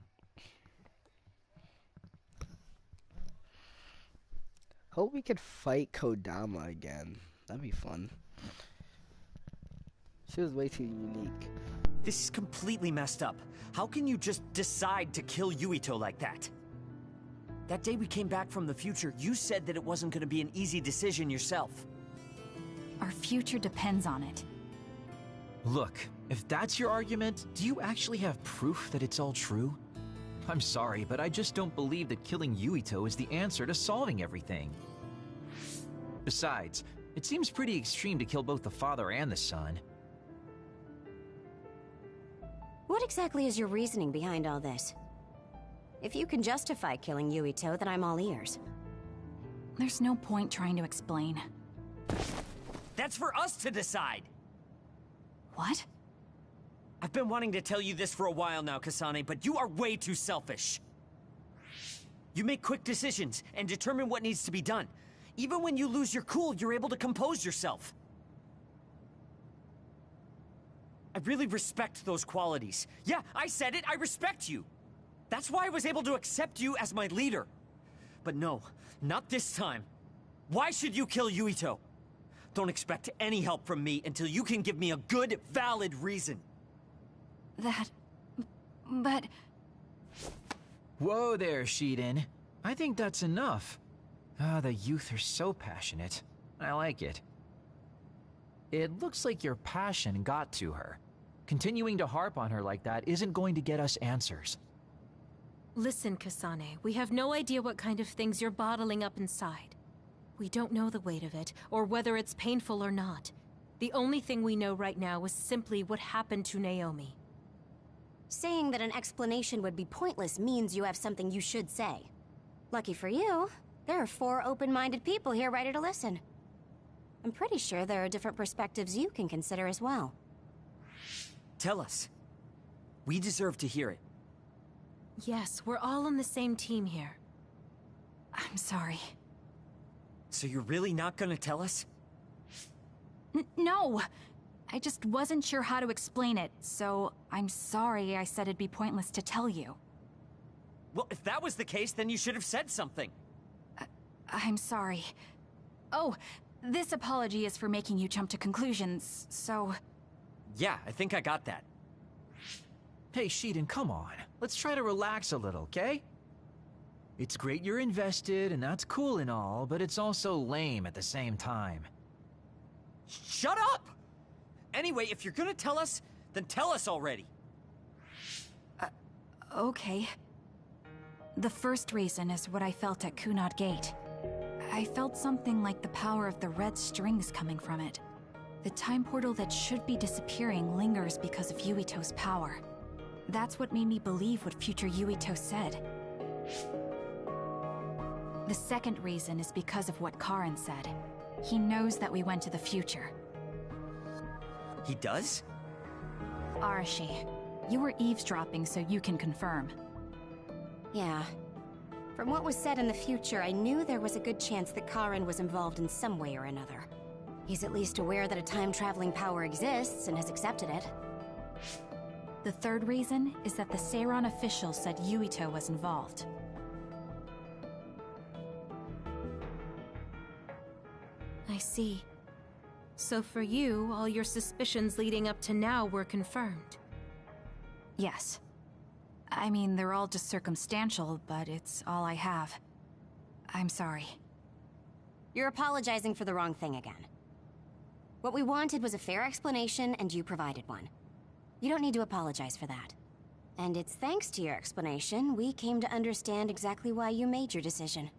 Hope we could fight Kodama again. That'd be fun. She was way too unique. This is completely messed up. How can you just decide to kill Yuito like that? That day we came back from the future, you said that it wasn't going to be an easy decision yourself. Our future depends on it. Look, if that's your argument, do you actually have proof that it's all true? I'm sorry, but I just don't believe that killing Yuito is the answer to solving everything. Besides, it seems pretty extreme to kill both the father and the son. What exactly is your reasoning behind all this? If you can justify killing Yuito, then I'm all ears. There's no point trying to explain. That's for us to decide! What? I've been wanting to tell you this for a while now, Kasane, but you are way too selfish. You make quick decisions and determine what needs to be done. Even when you lose your cool, you're able to compose yourself. I really respect those qualities. Yeah, I said it, I respect you. That's why I was able to accept you as my leader. But no, not this time. Why should you kill Yuito? Don't expect any help from me until you can give me a good, valid reason. But... Whoa there, Shiden. I think that's enough. The youth are so passionate. I like it. It looks like your passion got to her. Continuing to harp on her like that isn't going to get us answers. Listen, Kasane, we have no idea what kind of things you're bottling up inside. We don't know the weight of it, or whether it's painful or not. The only thing we know right now is simply what happened to Naomi. Saying that an explanation would be pointless means you have something you should say. Lucky for you, there are 4 open-minded people here ready to listen. I'm pretty sure there are different perspectives you can consider as well. Tell us. We deserve to hear it. Yes, we're all on the same team here. I'm sorry. So you're really not gonna tell us? No! I just wasn't sure how to explain it, so I'm sorry I said it'd be pointless to tell you. Well, if that was the case, then you should have said something. I'm sorry. Oh, this apology is for making you jump to conclusions, so... Yeah, I think I got that. Hey, Shiden, come on. Let's try to relax a little, okay? It's great you're invested, and that's cool and all, but it's also lame at the same time. Shut up! Anyway, if you're gonna tell us, then tell us already. Okay. The first reason is what I felt at Kunad Gate. I felt something like the power of the red strings coming from it. The time portal that should be disappearing lingers because of Yuito's power. That's what made me believe what future Yuito said. The second reason is because of what Karin said. He knows that we went to the future. He does? Arashi, you were eavesdropping so you can confirm. Yeah. From what was said in the future, I knew there was a good chance that Karin was involved in some way or another. He's at least aware that a time-traveling power exists and has accepted it. The third reason is that the Seiran official said Yuito was involved. I see. So for you, all your suspicions leading up to now were confirmed. Yes. I mean, they're all just circumstantial, but it's all I have. I'm sorry. You're apologizing for the wrong thing again. What we wanted was a fair explanation, and you provided one. You don't need to apologize for that. And it's thanks to your explanation, we came to understand exactly why you made your decision.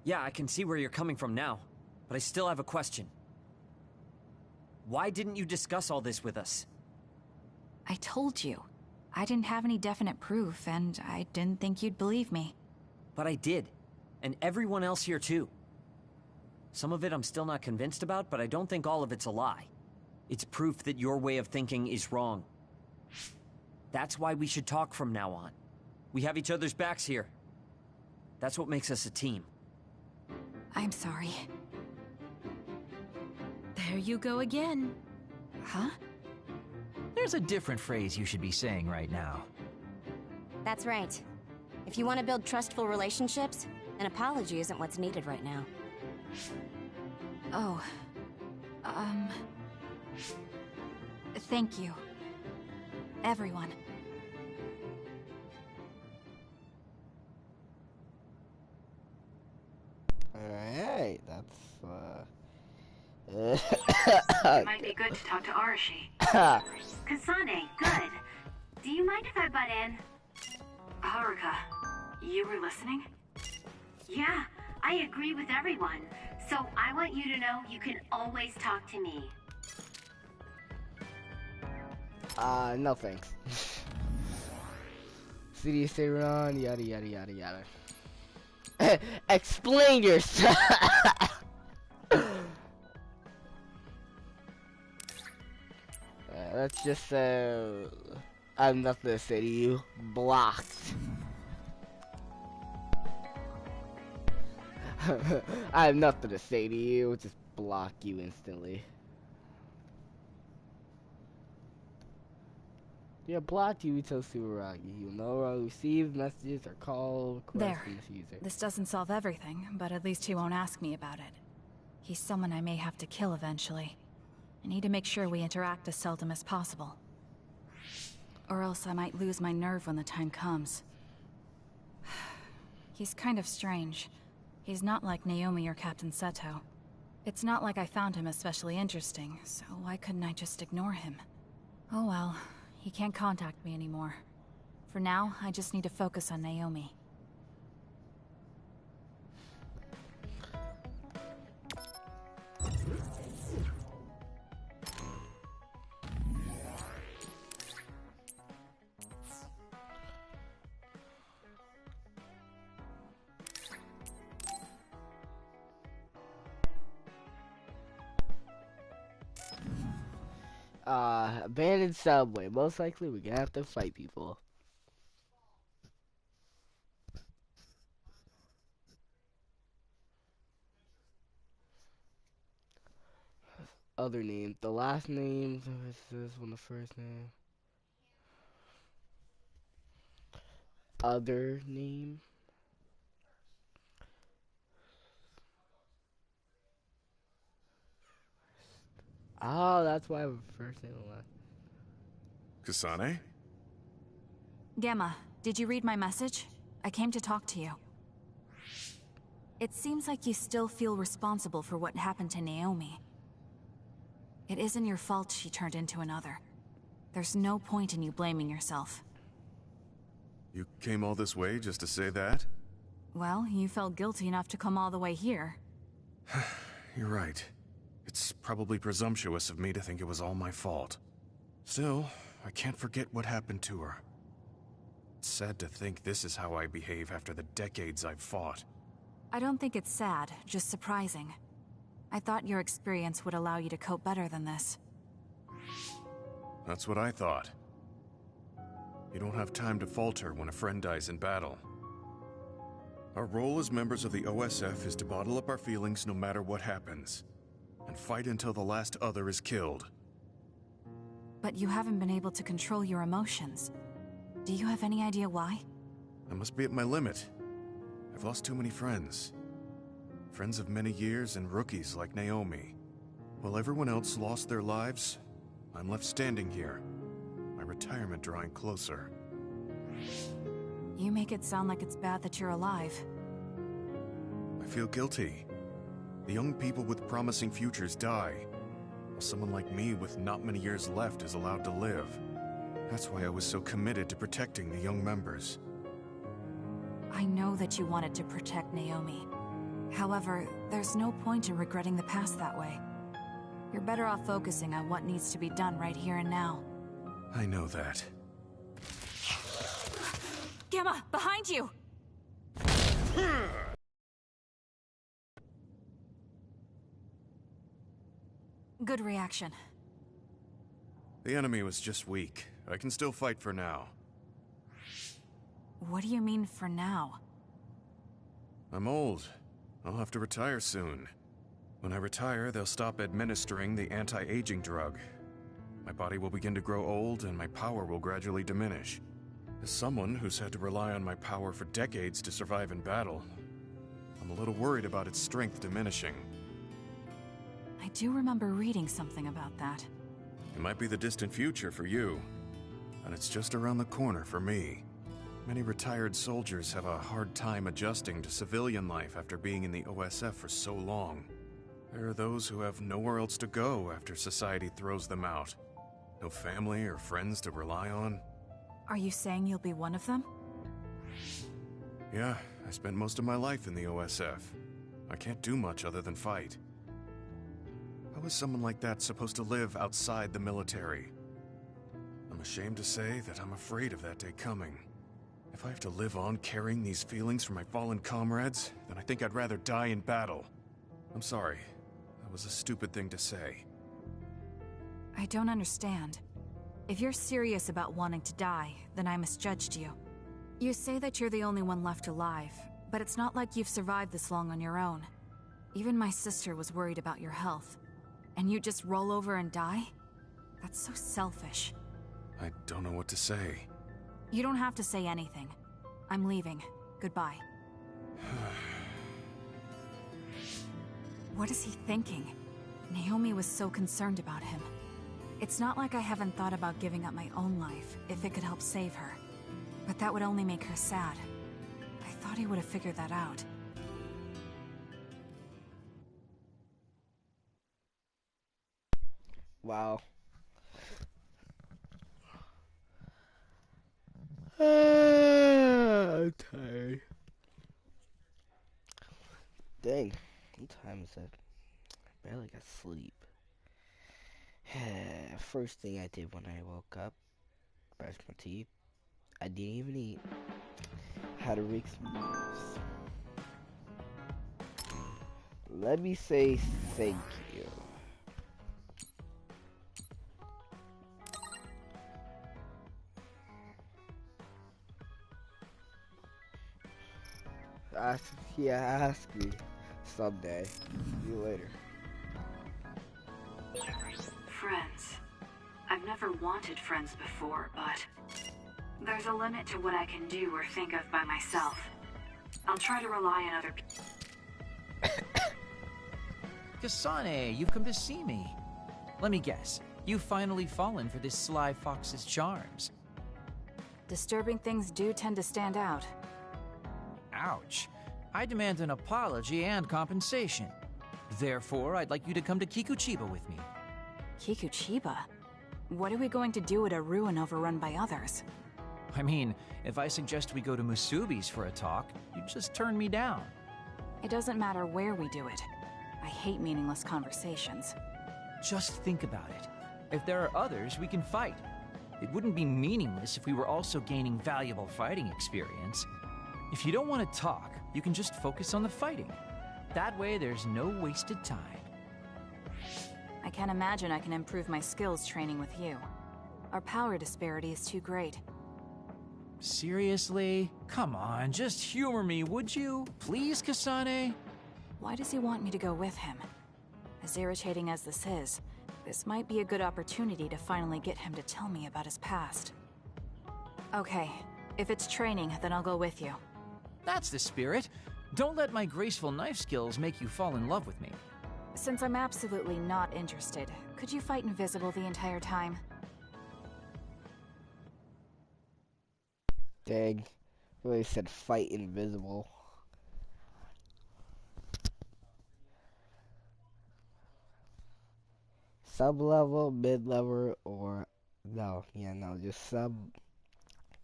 Yeah, I can see where you're coming from now, but I still have a question. Why didn't you discuss all this with us? I told you. I didn't have any definite proof, and I didn't think you'd believe me. But I did. And everyone else here too. Some of it I'm still not convinced about, but I don't think all of it's a lie. It's proof that your way of thinking is wrong. That's why we should talk from now on. We have each other's backs here. That's what makes us a team. I'm sorry. There you go again. Huh? There's a different phrase you should be saying right now. That's right. If you want to build trustful relationships, an apology isn't what's needed right now. Oh. Thank you. Everyone. Alright, that's, It might be good to talk to Arashi. Kasane, good. Do you mind if I butt in? Haruka, you were listening? Yeah, I agree with everyone. So I want you to know you can always talk to me. No thanks. City of Seiron, yada yada yada yada. Explain yourself! Let's just say I have nothing to say to you. Blocked. I have nothing to say to you. Just block you instantly. Yeah, blocked Yuito Tsuburagi. You'll no longer receive messages or call requests There. from this user. This doesn't solve everything, but at least he won't ask me about it. He's someone I may have to kill eventually. I need to make sure we interact as seldom as possible. Or else I might lose my nerve when the time comes. He's kind of strange. He's not like Naomi or Captain Seto. It's not like I found him especially interesting, so why couldn't I just ignore him? Oh well, he can't contact me anymore. For now, I just need to focus on Naomi. Abandoned subway. Most likely we're gonna have to fight people. Other name. The last name. This one, the first name. Other name. Oh, that's why I have a first name and last. Kasane? Gamma, did you read my message? I came to talk to you. It seems like you still feel responsible for what happened to Naomi. It isn't your fault she turned into another. There's no point in you blaming yourself. You came all this way just to say that? Well, you felt guilty enough to come all the way here. You're right. It's probably presumptuous of me to think it was all my fault. Still, I can't forget what happened to her. It's sad to think this is how I behave after the decades I've fought. I don't think it's sad, just surprising. I thought your experience would allow you to cope better than this. That's what I thought. You don't have time to falter when a friend dies in battle. Our role as members of the OSF is to bottle up our feelings no matter what happens, and fight until the last other is killed. But you haven't been able to control your emotions. Do you have any idea why? I must be at my limit. I've lost too many friends. Friends of many years and rookies like Naomi. While everyone else lost their lives, I'm left standing here, my retirement drawing closer. You make it sound like it's bad that you're alive. I feel guilty. The young people with promising futures die, while someone like me with not many years left is allowed to live. That's why I was so committed to protecting the young members. I know that you wanted to protect Naomi. However, there's no point in regretting the past that way. You're better off focusing on what needs to be done right here and now. I know that. Gamma, behind you! Good reaction. The enemy was just weak. I can still fight for now. What do you mean for now? I'm old. I'll have to retire soon. When I retire, they'll stop administering the anti-aging drug. My body will begin to grow old and my power will gradually diminish. As someone who's had to rely on my power for decades to survive in battle, I'm a little worried about its strength diminishing. I do remember reading something about that. It might be the distant future for you, and it's just around the corner for me. Many retired soldiers have a hard time adjusting to civilian life after being in the OSF for so long. There are those who have nowhere else to go after society throws them out. No family or friends to rely on. Are you saying you'll be one of them? Yeah, I spent most of my life in the OSF. I can't do much other than fight. How is someone like that supposed to live outside the military? I'm ashamed to say that I'm afraid of that day coming. If I have to live on carrying these feelings for my fallen comrades, then I think I'd rather die in battle. I'm sorry. That was a stupid thing to say. I don't understand. If you're serious about wanting to die, then I misjudged you. You say that you're the only one left alive, but it's not like you've survived this long on your own. Even my sister was worried about your health. And you just roll over and die? That's so selfish. I don't know what to say. You don't have to say anything. I'm leaving. Goodbye. What is he thinking? Naomi was so concerned about him. It's not like I haven't thought about giving up my own life if it could help save her. But that would only make her sad. I thought he would have figured that out. Wow. I'm tired. Dang, what time is it? I barely got sleep. First thing I did when I woke up, brushed my teeth. I didn't even eat. Had a Rick's moves. Let me say thank you. Ask me someday. See you later. Friends. I've never wanted friends before, but there's a limit to what I can do or think of by myself. I'll try to rely on other people. Kasane, you've come to see me. Let me guess, you've finally fallen for this sly fox's charms. Disturbing things do tend to stand out. Ouch. I demand an apology and compensation. Therefore, I'd like you to come to Kikuchiba with me. Kikuchiba? What are we going to do at a ruin overrun by others? I mean, if I suggest we go to Musubi's for a talk, you just turn me down. It doesn't matter where we do it. I hate meaningless conversations. Just think about it. If there are others, we can fight. It wouldn't be meaningless if we were also gaining valuable fighting experience. If you don't want to talk, you can just focus on the fighting. That way, there's no wasted time. I can't imagine I can improve my skills training with you. Our power disparity is too great. Seriously? Come on, just humor me, would you? Please, Kasane? Why does he want me to go with him? As irritating as this is, this might be a good opportunity to finally get him to tell me about his past. Okay, if it's training, then I'll go with you. That's the spirit. Don't let my graceful knife skills make you fall in love with me. Since I'm absolutely not interested, could you fight invisible the entire time? Dang. Really said fight invisible. Sub-level, mid-level, or... No, just sub...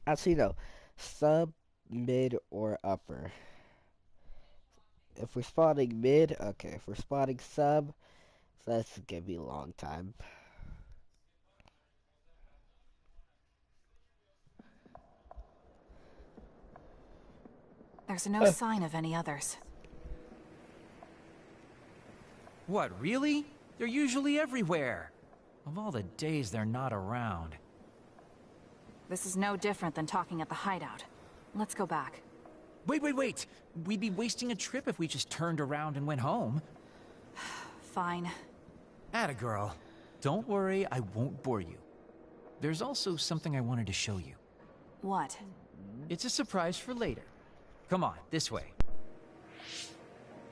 Actually, no. Sub, mid, or upper. If we're spotting mid, okay. If we're spotting sub, that's gonna be a long time. There's no sign of any others. What, really? They're usually everywhere. Of all the days they're not around. This is no different than talking at the hideout. Let's go back. Wait! We'd be wasting a trip if we just turned around and went home. Fine. Atta girl. Don't worry, I won't bore you. There's also something I wanted to show you. What? It's a surprise for later. Come on, this way.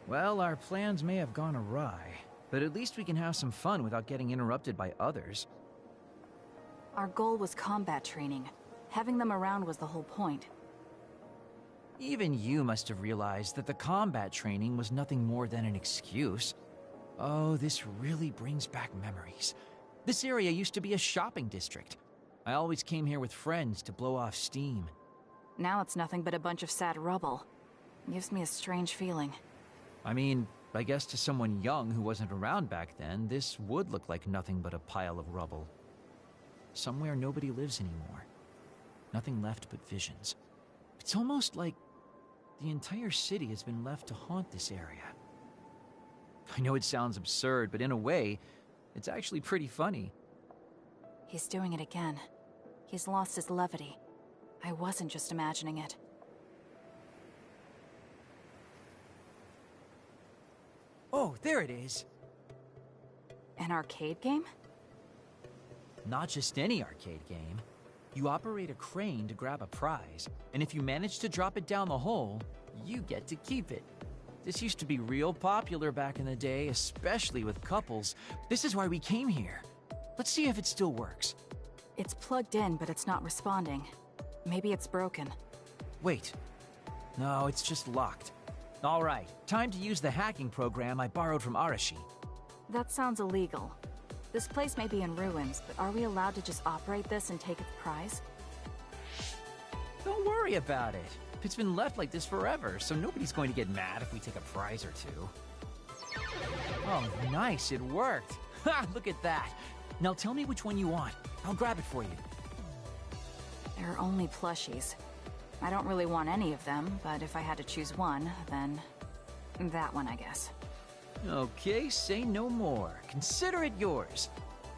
Well, our plans may have gone awry, but at least we can have some fun without getting interrupted by others. Our goal was combat training. Having them around was the whole point. Even you must have realized that the combat training was nothing more than an excuse. Oh, this really brings back memories. This area used to be a shopping district. I always came here with friends to blow off steam. Now it's nothing but a bunch of sad rubble. Gives me a strange feeling. I mean, I guess to someone young who wasn't around back then, this would look like nothing but a pile of rubble. Somewhere nobody lives anymore. Nothing left but visions. It's almost like the entire city has been left to haunt this area. I know it sounds absurd, but in a way, it's actually pretty funny. He's doing it again. He's lost his levity. I wasn't just imagining it. Oh, there it is. An arcade game? Not just any arcade game. You operate a crane to grab a prize, and if you manage to drop it down the hole, you get to keep it. This used to be real popular back in the day, especially with couples. This is why we came here. Let's see if it still works. It's plugged in, but it's not responding. Maybe it's broken. Wait. No, it's just locked. All right, time to use the hacking program I borrowed from Arashi. That sounds illegal. This place may be in ruins, but are we allowed to just operate this and take its prize? Don't worry about it. It's been left like this forever, so nobody's going to get mad if we take a prize or two. Oh, nice, it worked. Ha, look at that. Now tell me which one you want. I'll grab it for you. There are only plushies. I don't really want any of them, but if I had to choose one, then that one, I guess. Okay, say no more. Consider it yours.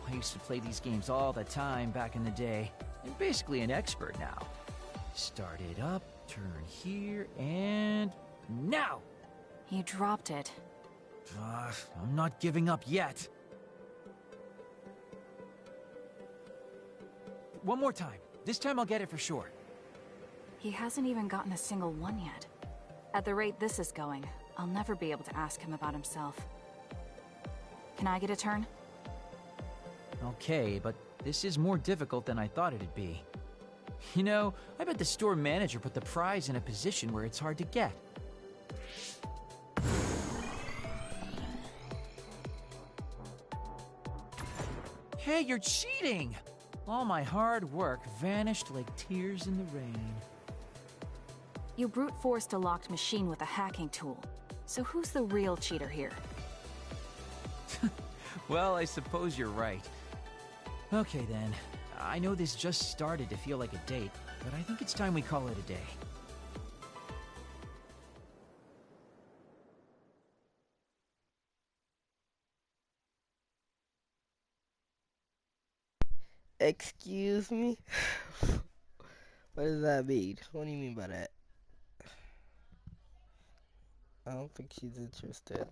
I used to play these games all the time back in the day. I'm basically an expert now. Start it up, turn here, and now! He dropped it. I'm not giving up yet. One more time. This time I'll get it for sure. He hasn't even gotten a single one yet. At the rate this is going, I'll never be able to ask him about himself. Can I get a turn? Okay, but this is more difficult than I thought it'd be. You know, I bet the store manager put the prize in a position where it's hard to get. Hey, you're cheating! All my hard work vanished like tears in the rain. You brute forced a locked machine with a hacking tool. So who's the real cheater here? Well, I suppose you're right. Okay then. I know this just started to feel like a date, but I think it's time we call it a day. Excuse me? What does that mean? What do you mean by that? I don't think she's interested.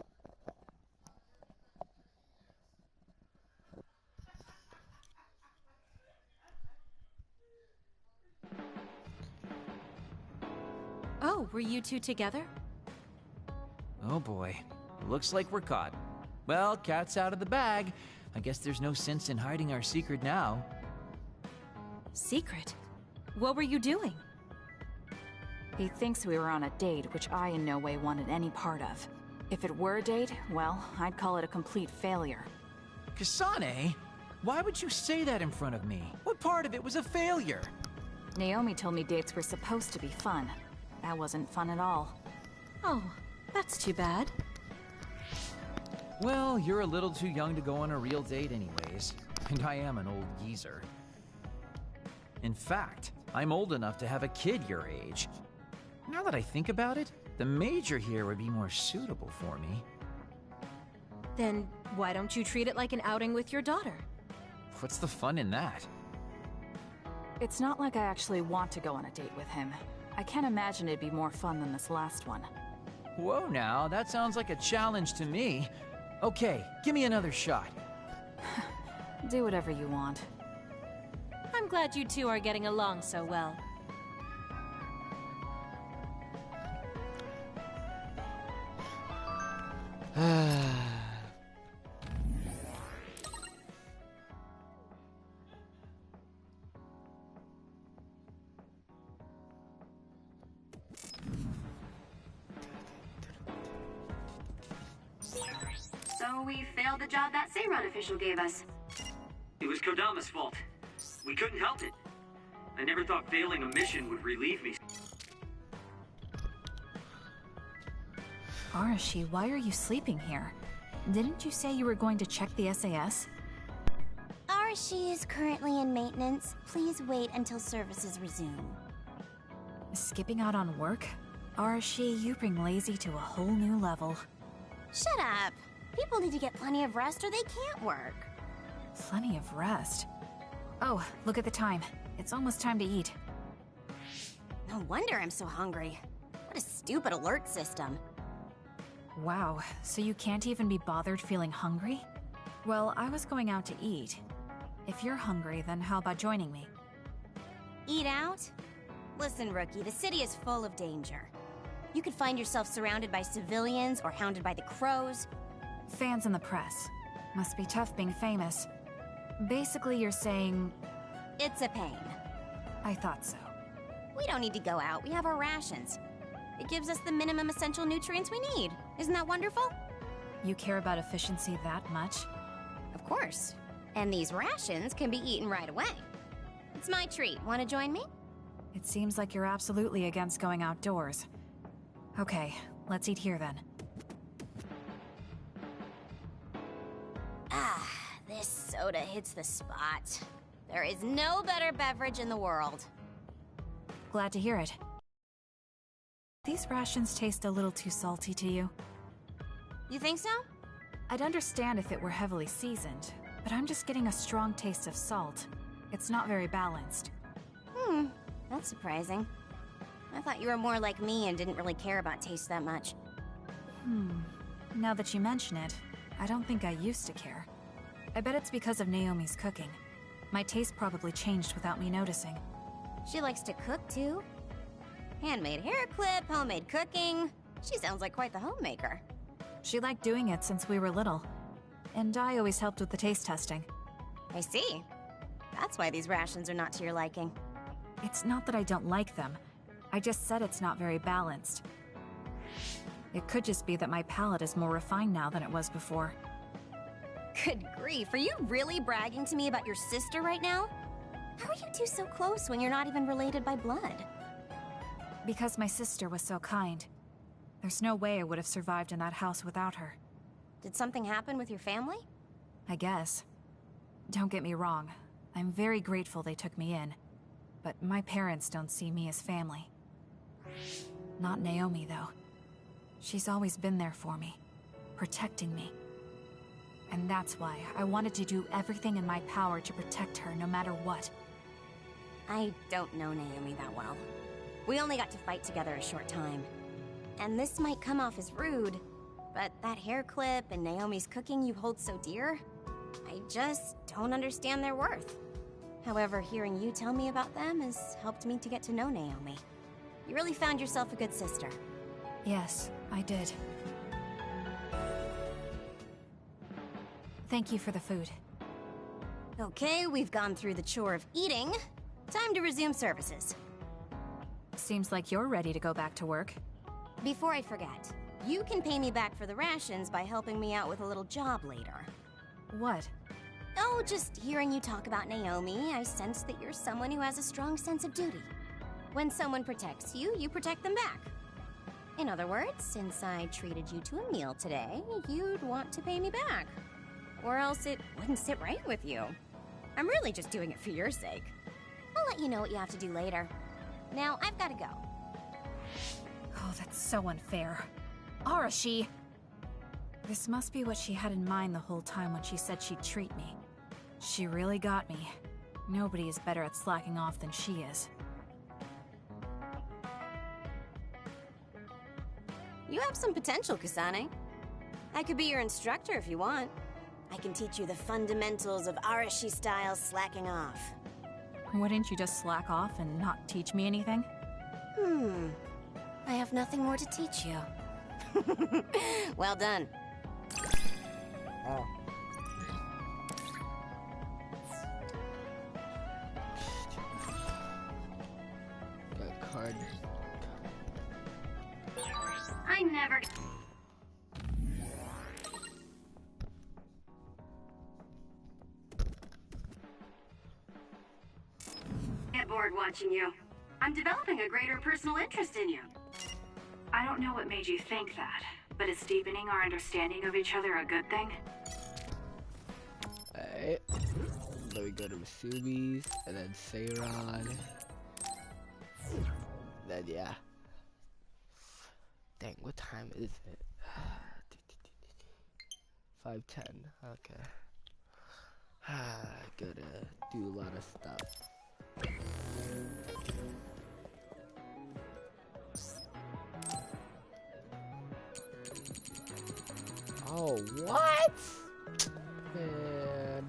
Oh, were you two together? Oh boy. Looks like we're caught. Well, cat's out of the bag. I guess there's no sense in hiding our secret now. Secret? What were you doing? He thinks we were on a date, which I in no way wanted any part of. If it were a date, well, I'd call it a complete failure. Kasane? Why would you say that in front of me? What part of it was a failure? Naomi told me dates were supposed to be fun. That wasn't fun at all. Oh, that's too bad. Well, you're a little too young to go on a real date anyways. And I am an old geezer. In fact, I'm old enough to have a kid your age. Now that I think about it, the major here would be more suitable for me. Then why don't you treat it like an outing with your daughter? What's the fun in that? It's not like I actually want to go on a date with him. I can't imagine it'd be more fun than this last one. Whoa now, that sounds like a challenge to me. Okay, give me another shot. Do whatever you want. I'm glad you two are getting along so well. we failed the job that Seiran official gave us. It was Kodama's fault. We couldn't help it. I never thought failing a mission would relieve me. Arashi, why are you sleeping here? Didn't you say you were going to check the SAS? Arashi is currently in maintenance. Please wait until services resume. Skipping out on work? Arashi, you bring lazy to a whole new level. Shut up! People need to get plenty of rest or they can't work. Plenty of rest? Oh, look at the time. It's almost time to eat. No wonder I'm so hungry. What a stupid alert system. Wow, so you can't even be bothered feeling hungry? Well, I was going out to eat. If you're hungry, then how about joining me? Eat out? Listen, Rookie, the city is full of danger. You could find yourself surrounded by civilians or hounded by the crows. Fans in the press. Must be tough being famous. Basically, you're saying... It's a pain. I thought so. We don't need to go out. We have our rations. It gives us the minimum essential nutrients we need. Isn't that wonderful? You care about efficiency that much? Of course. And these rations can be eaten right away. It's my treat. Want to join me? It seems like you're absolutely against going outdoors. Okay, let's eat here then. Ah, this soda hits the spot. There is no better beverage in the world. Glad to hear it. These rations taste a little too salty to you. You think so? I'd understand if it were heavily seasoned, but I'm just getting a strong taste of salt. It's not very balanced. That's surprising. I thought you were more like me and didn't really care about taste that much. Now that you mention it, I don't think I used to care. I bet it's because of Naomi's cooking. My taste probably changed without me noticing. She likes to cook too. Handmade hair clip, homemade cooking. She sounds like quite the homemaker. She liked doing it since we were little. And I always helped with the taste testing. I see. That's why these rations are not to your liking. It's not that I don't like them. I just said it's not very balanced. It could just be that my palate is more refined now than it was before. Good grief, are you really bragging to me about your sister right now? How are you two so close when you're not even related by blood? Because my sister was so kind. There's no way I would have survived in that house without her. Did something happen with your family? I guess. Don't get me wrong. I'm very grateful they took me in. But my parents don't see me as family. Not Naomi, though. She's always been there for me, protecting me. And that's why I wanted to do everything in my power to protect her no matter what. I don't know Naomi that well. We only got to fight together a short time. And this might come off as rude, but that hair clip and Naomi's cooking you hold so dear, I just don't understand their worth. However, hearing you tell me about them has helped me to get to know Naomi. You really found yourself a good sister. Yes, I did. Thank you for the food. Okay, we've gone through the chore of eating. Time to resume services. Seems like you're ready to go back to work. Before I forget, you can pay me back for the rations by helping me out with a little job later. What? Oh, just hearing you talk about Naomi, I sense that you're someone who has a strong sense of duty. When someone protects you, you protect them back. In other words, since I treated you to a meal today, you'd want to pay me back. Or else it wouldn't sit right with you. I'm really just doing it for your sake. I'll let you know what you have to do later. Now, I've got to go. Oh, that's so unfair. Arashi! This must be what she had in mind the whole time when she said she'd treat me. She really got me. Nobody is better at slacking off than she is. You have some potential, Kasane. I could be your instructor if you want. I can teach you the fundamentals of Arashi-style slacking off. Wouldn't you just slack off and not teach me anything? I have nothing more to teach you. Well done. Oh. Got a card. I never... bored watching you. I'm developing a greater personal interest in you. I don't know what made you think that, but is deepening our understanding of each other a good thing? Alright. Then we go to Masumi's, and then Seiron. Then, yeah. Dang, what time is it? 5:10. Okay. Gotta do a lot of stuff. Oh, what? Man.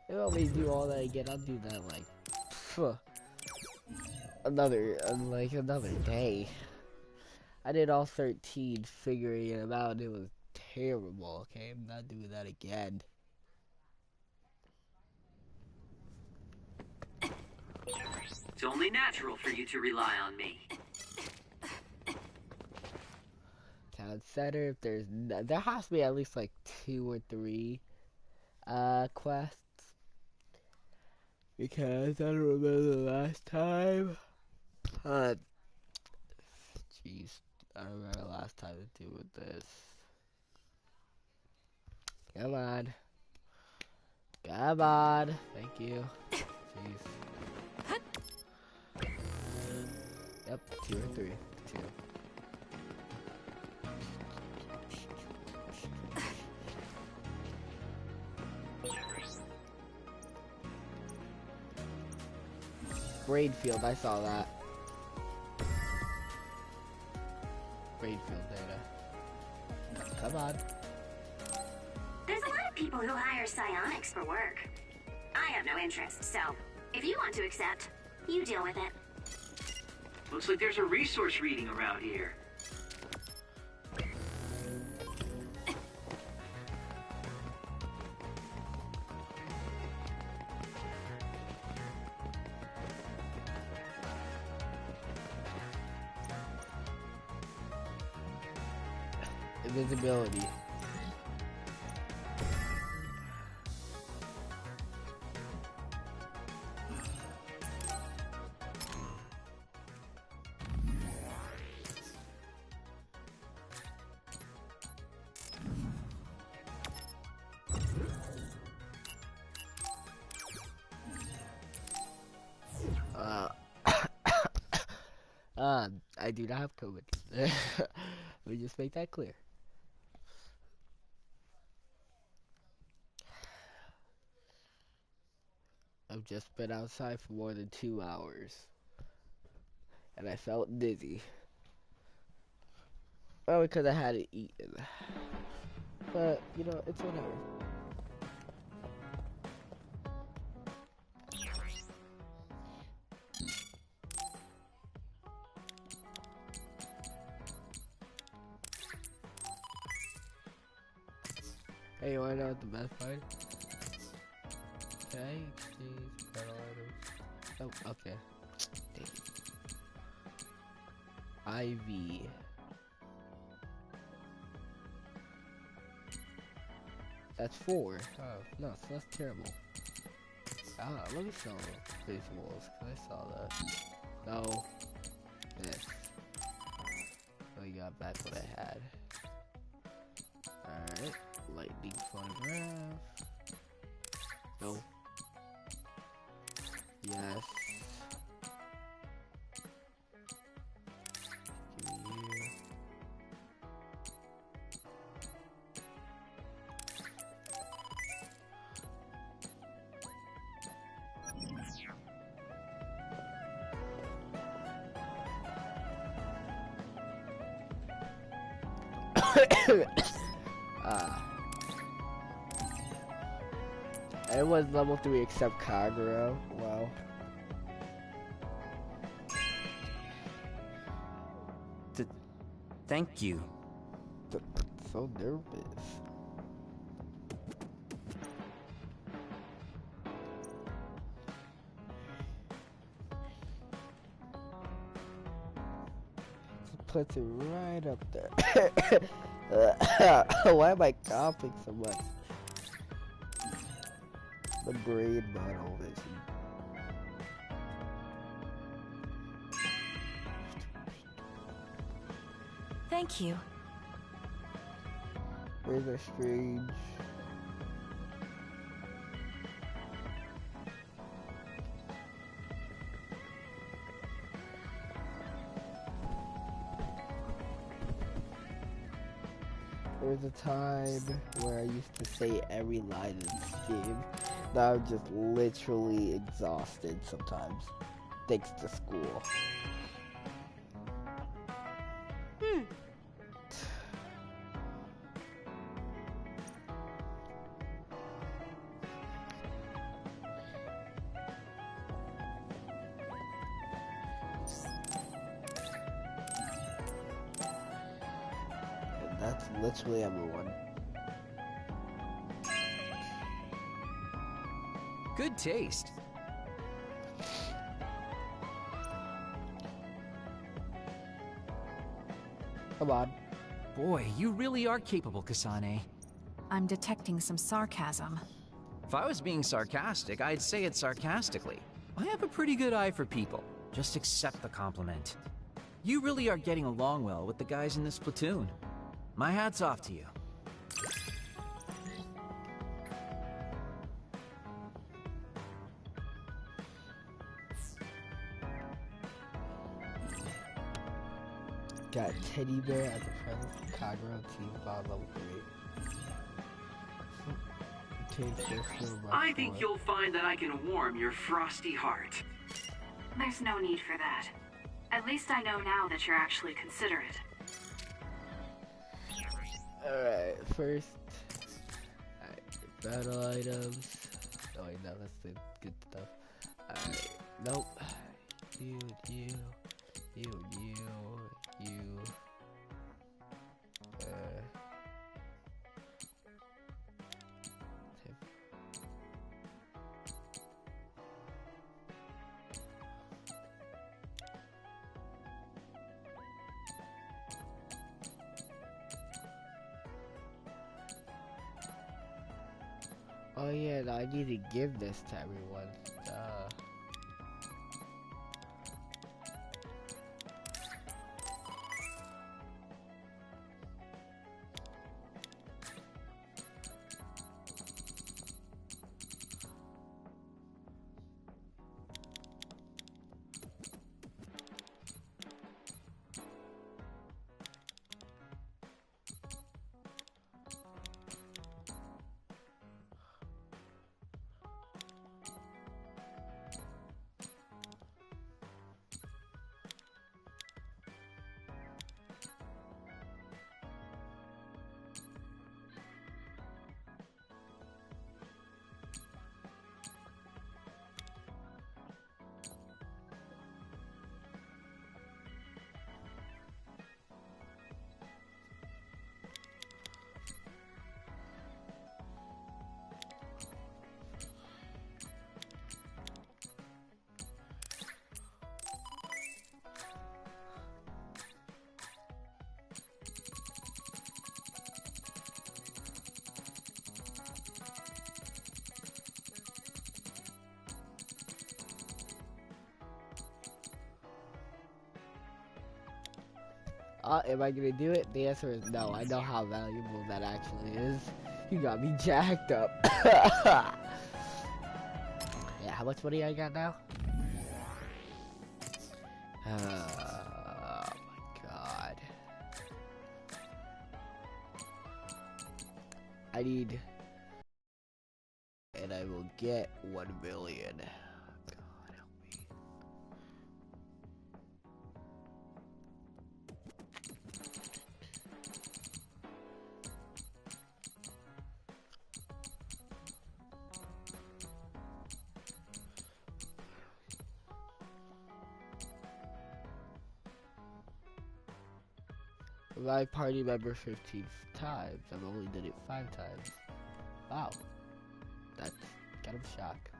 If I always do all that again, I'll do that like another day. I did all 13 figuring it out and it was terrible, okay? I'm not doing that again. It's only natural for you to rely on me. Town center, if there has to be at least like 2 or 3 quests. Because I don't remember the last time. Jeez, I don't remember the last time to do with this. Come on. Come on. Thank you. Jeez. Yep, 2 or 3. 2. Braidfield, I saw that. Braidfield data. Come on. There's a lot of people who hire psionics for work. I have no interest, so if you want to accept, you deal with it. Looks like there's a resource reading around here. Invisibility. I do not have COVID. Let me just make that clear. I've just been outside for more than 2 hours. And I felt dizzy. Well, because I hadn't eaten. But, you know, it's whatever. Hey, you wanna know what the best part is? Okay, exchange battle items. Oh, okay. Dang it. IV. That's 4. Oh, no, so that's terrible. Ah, let me sell visuals, because I saw that. No. This. So we got back what I had. Alright. Lightning photograph. No. Yes. Give me you. It was level 3 except Kagura. Wow. Thank you. So nervous. Puts it right up there. Why am I coughing so much? The brain model vision. Thank you. Where's our strange? There's a time where I used to say every line in this game. Now I'm just literally exhausted sometimes. Thanks to school. And that's literally everyone. Good taste. Come on. Boy, you really are capable, Kasane. I'm detecting some sarcasm. If I was being sarcastic, I'd say it sarcastically. I have a pretty good eye for people. Just accept the compliment. You really are getting along well with the guys in this platoon. My hat's off to you. Got teddy bear at the presence of Kagura team bomb level 3. I think you'll find that I can warm your frosty heart. There's no need for that. At least I know now that you're actually considerate. Alright, first. Alright, battle items. Oh wait, no, that's the good stuff. Alright, nope. You. Oh yeah, no, I need to give this to everyone. Am I gonna do it? The answer is no. I know how valuable that actually is. You got me jacked up. Yeah, how much money I got now? Oh my god. I need... And I will get 1 million. God help me. My party member 15 times. I've only did it 5 times. Wow. That's kind of a shock.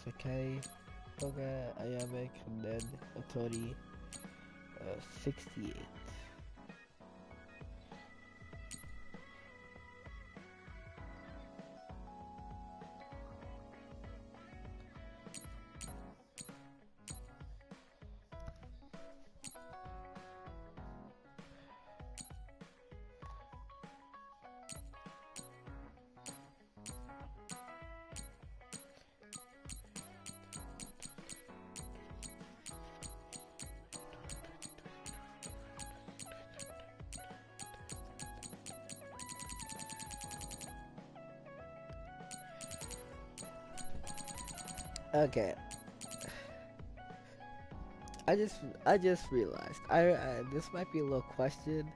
Sakai, Toga, Ayame, and then Otori, 68. Okay. I just realized this might be a little question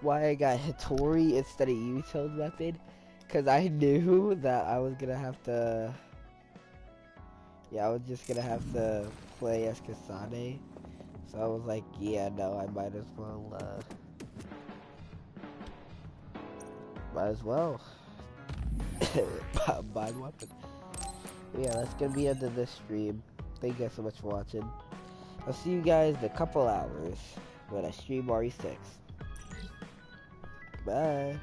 why I got Hattori instead of Yuto's weapon, because I knew that I was gonna have to. Yeah, I was just gonna have to play as Kasane, so I was like, yeah, no, I might as well. Might as well buy a weapon. But yeah, that's gonna be the end of this stream. Thank you guys so much for watching. I'll see you guys in a couple hours when I stream RE6. Bye.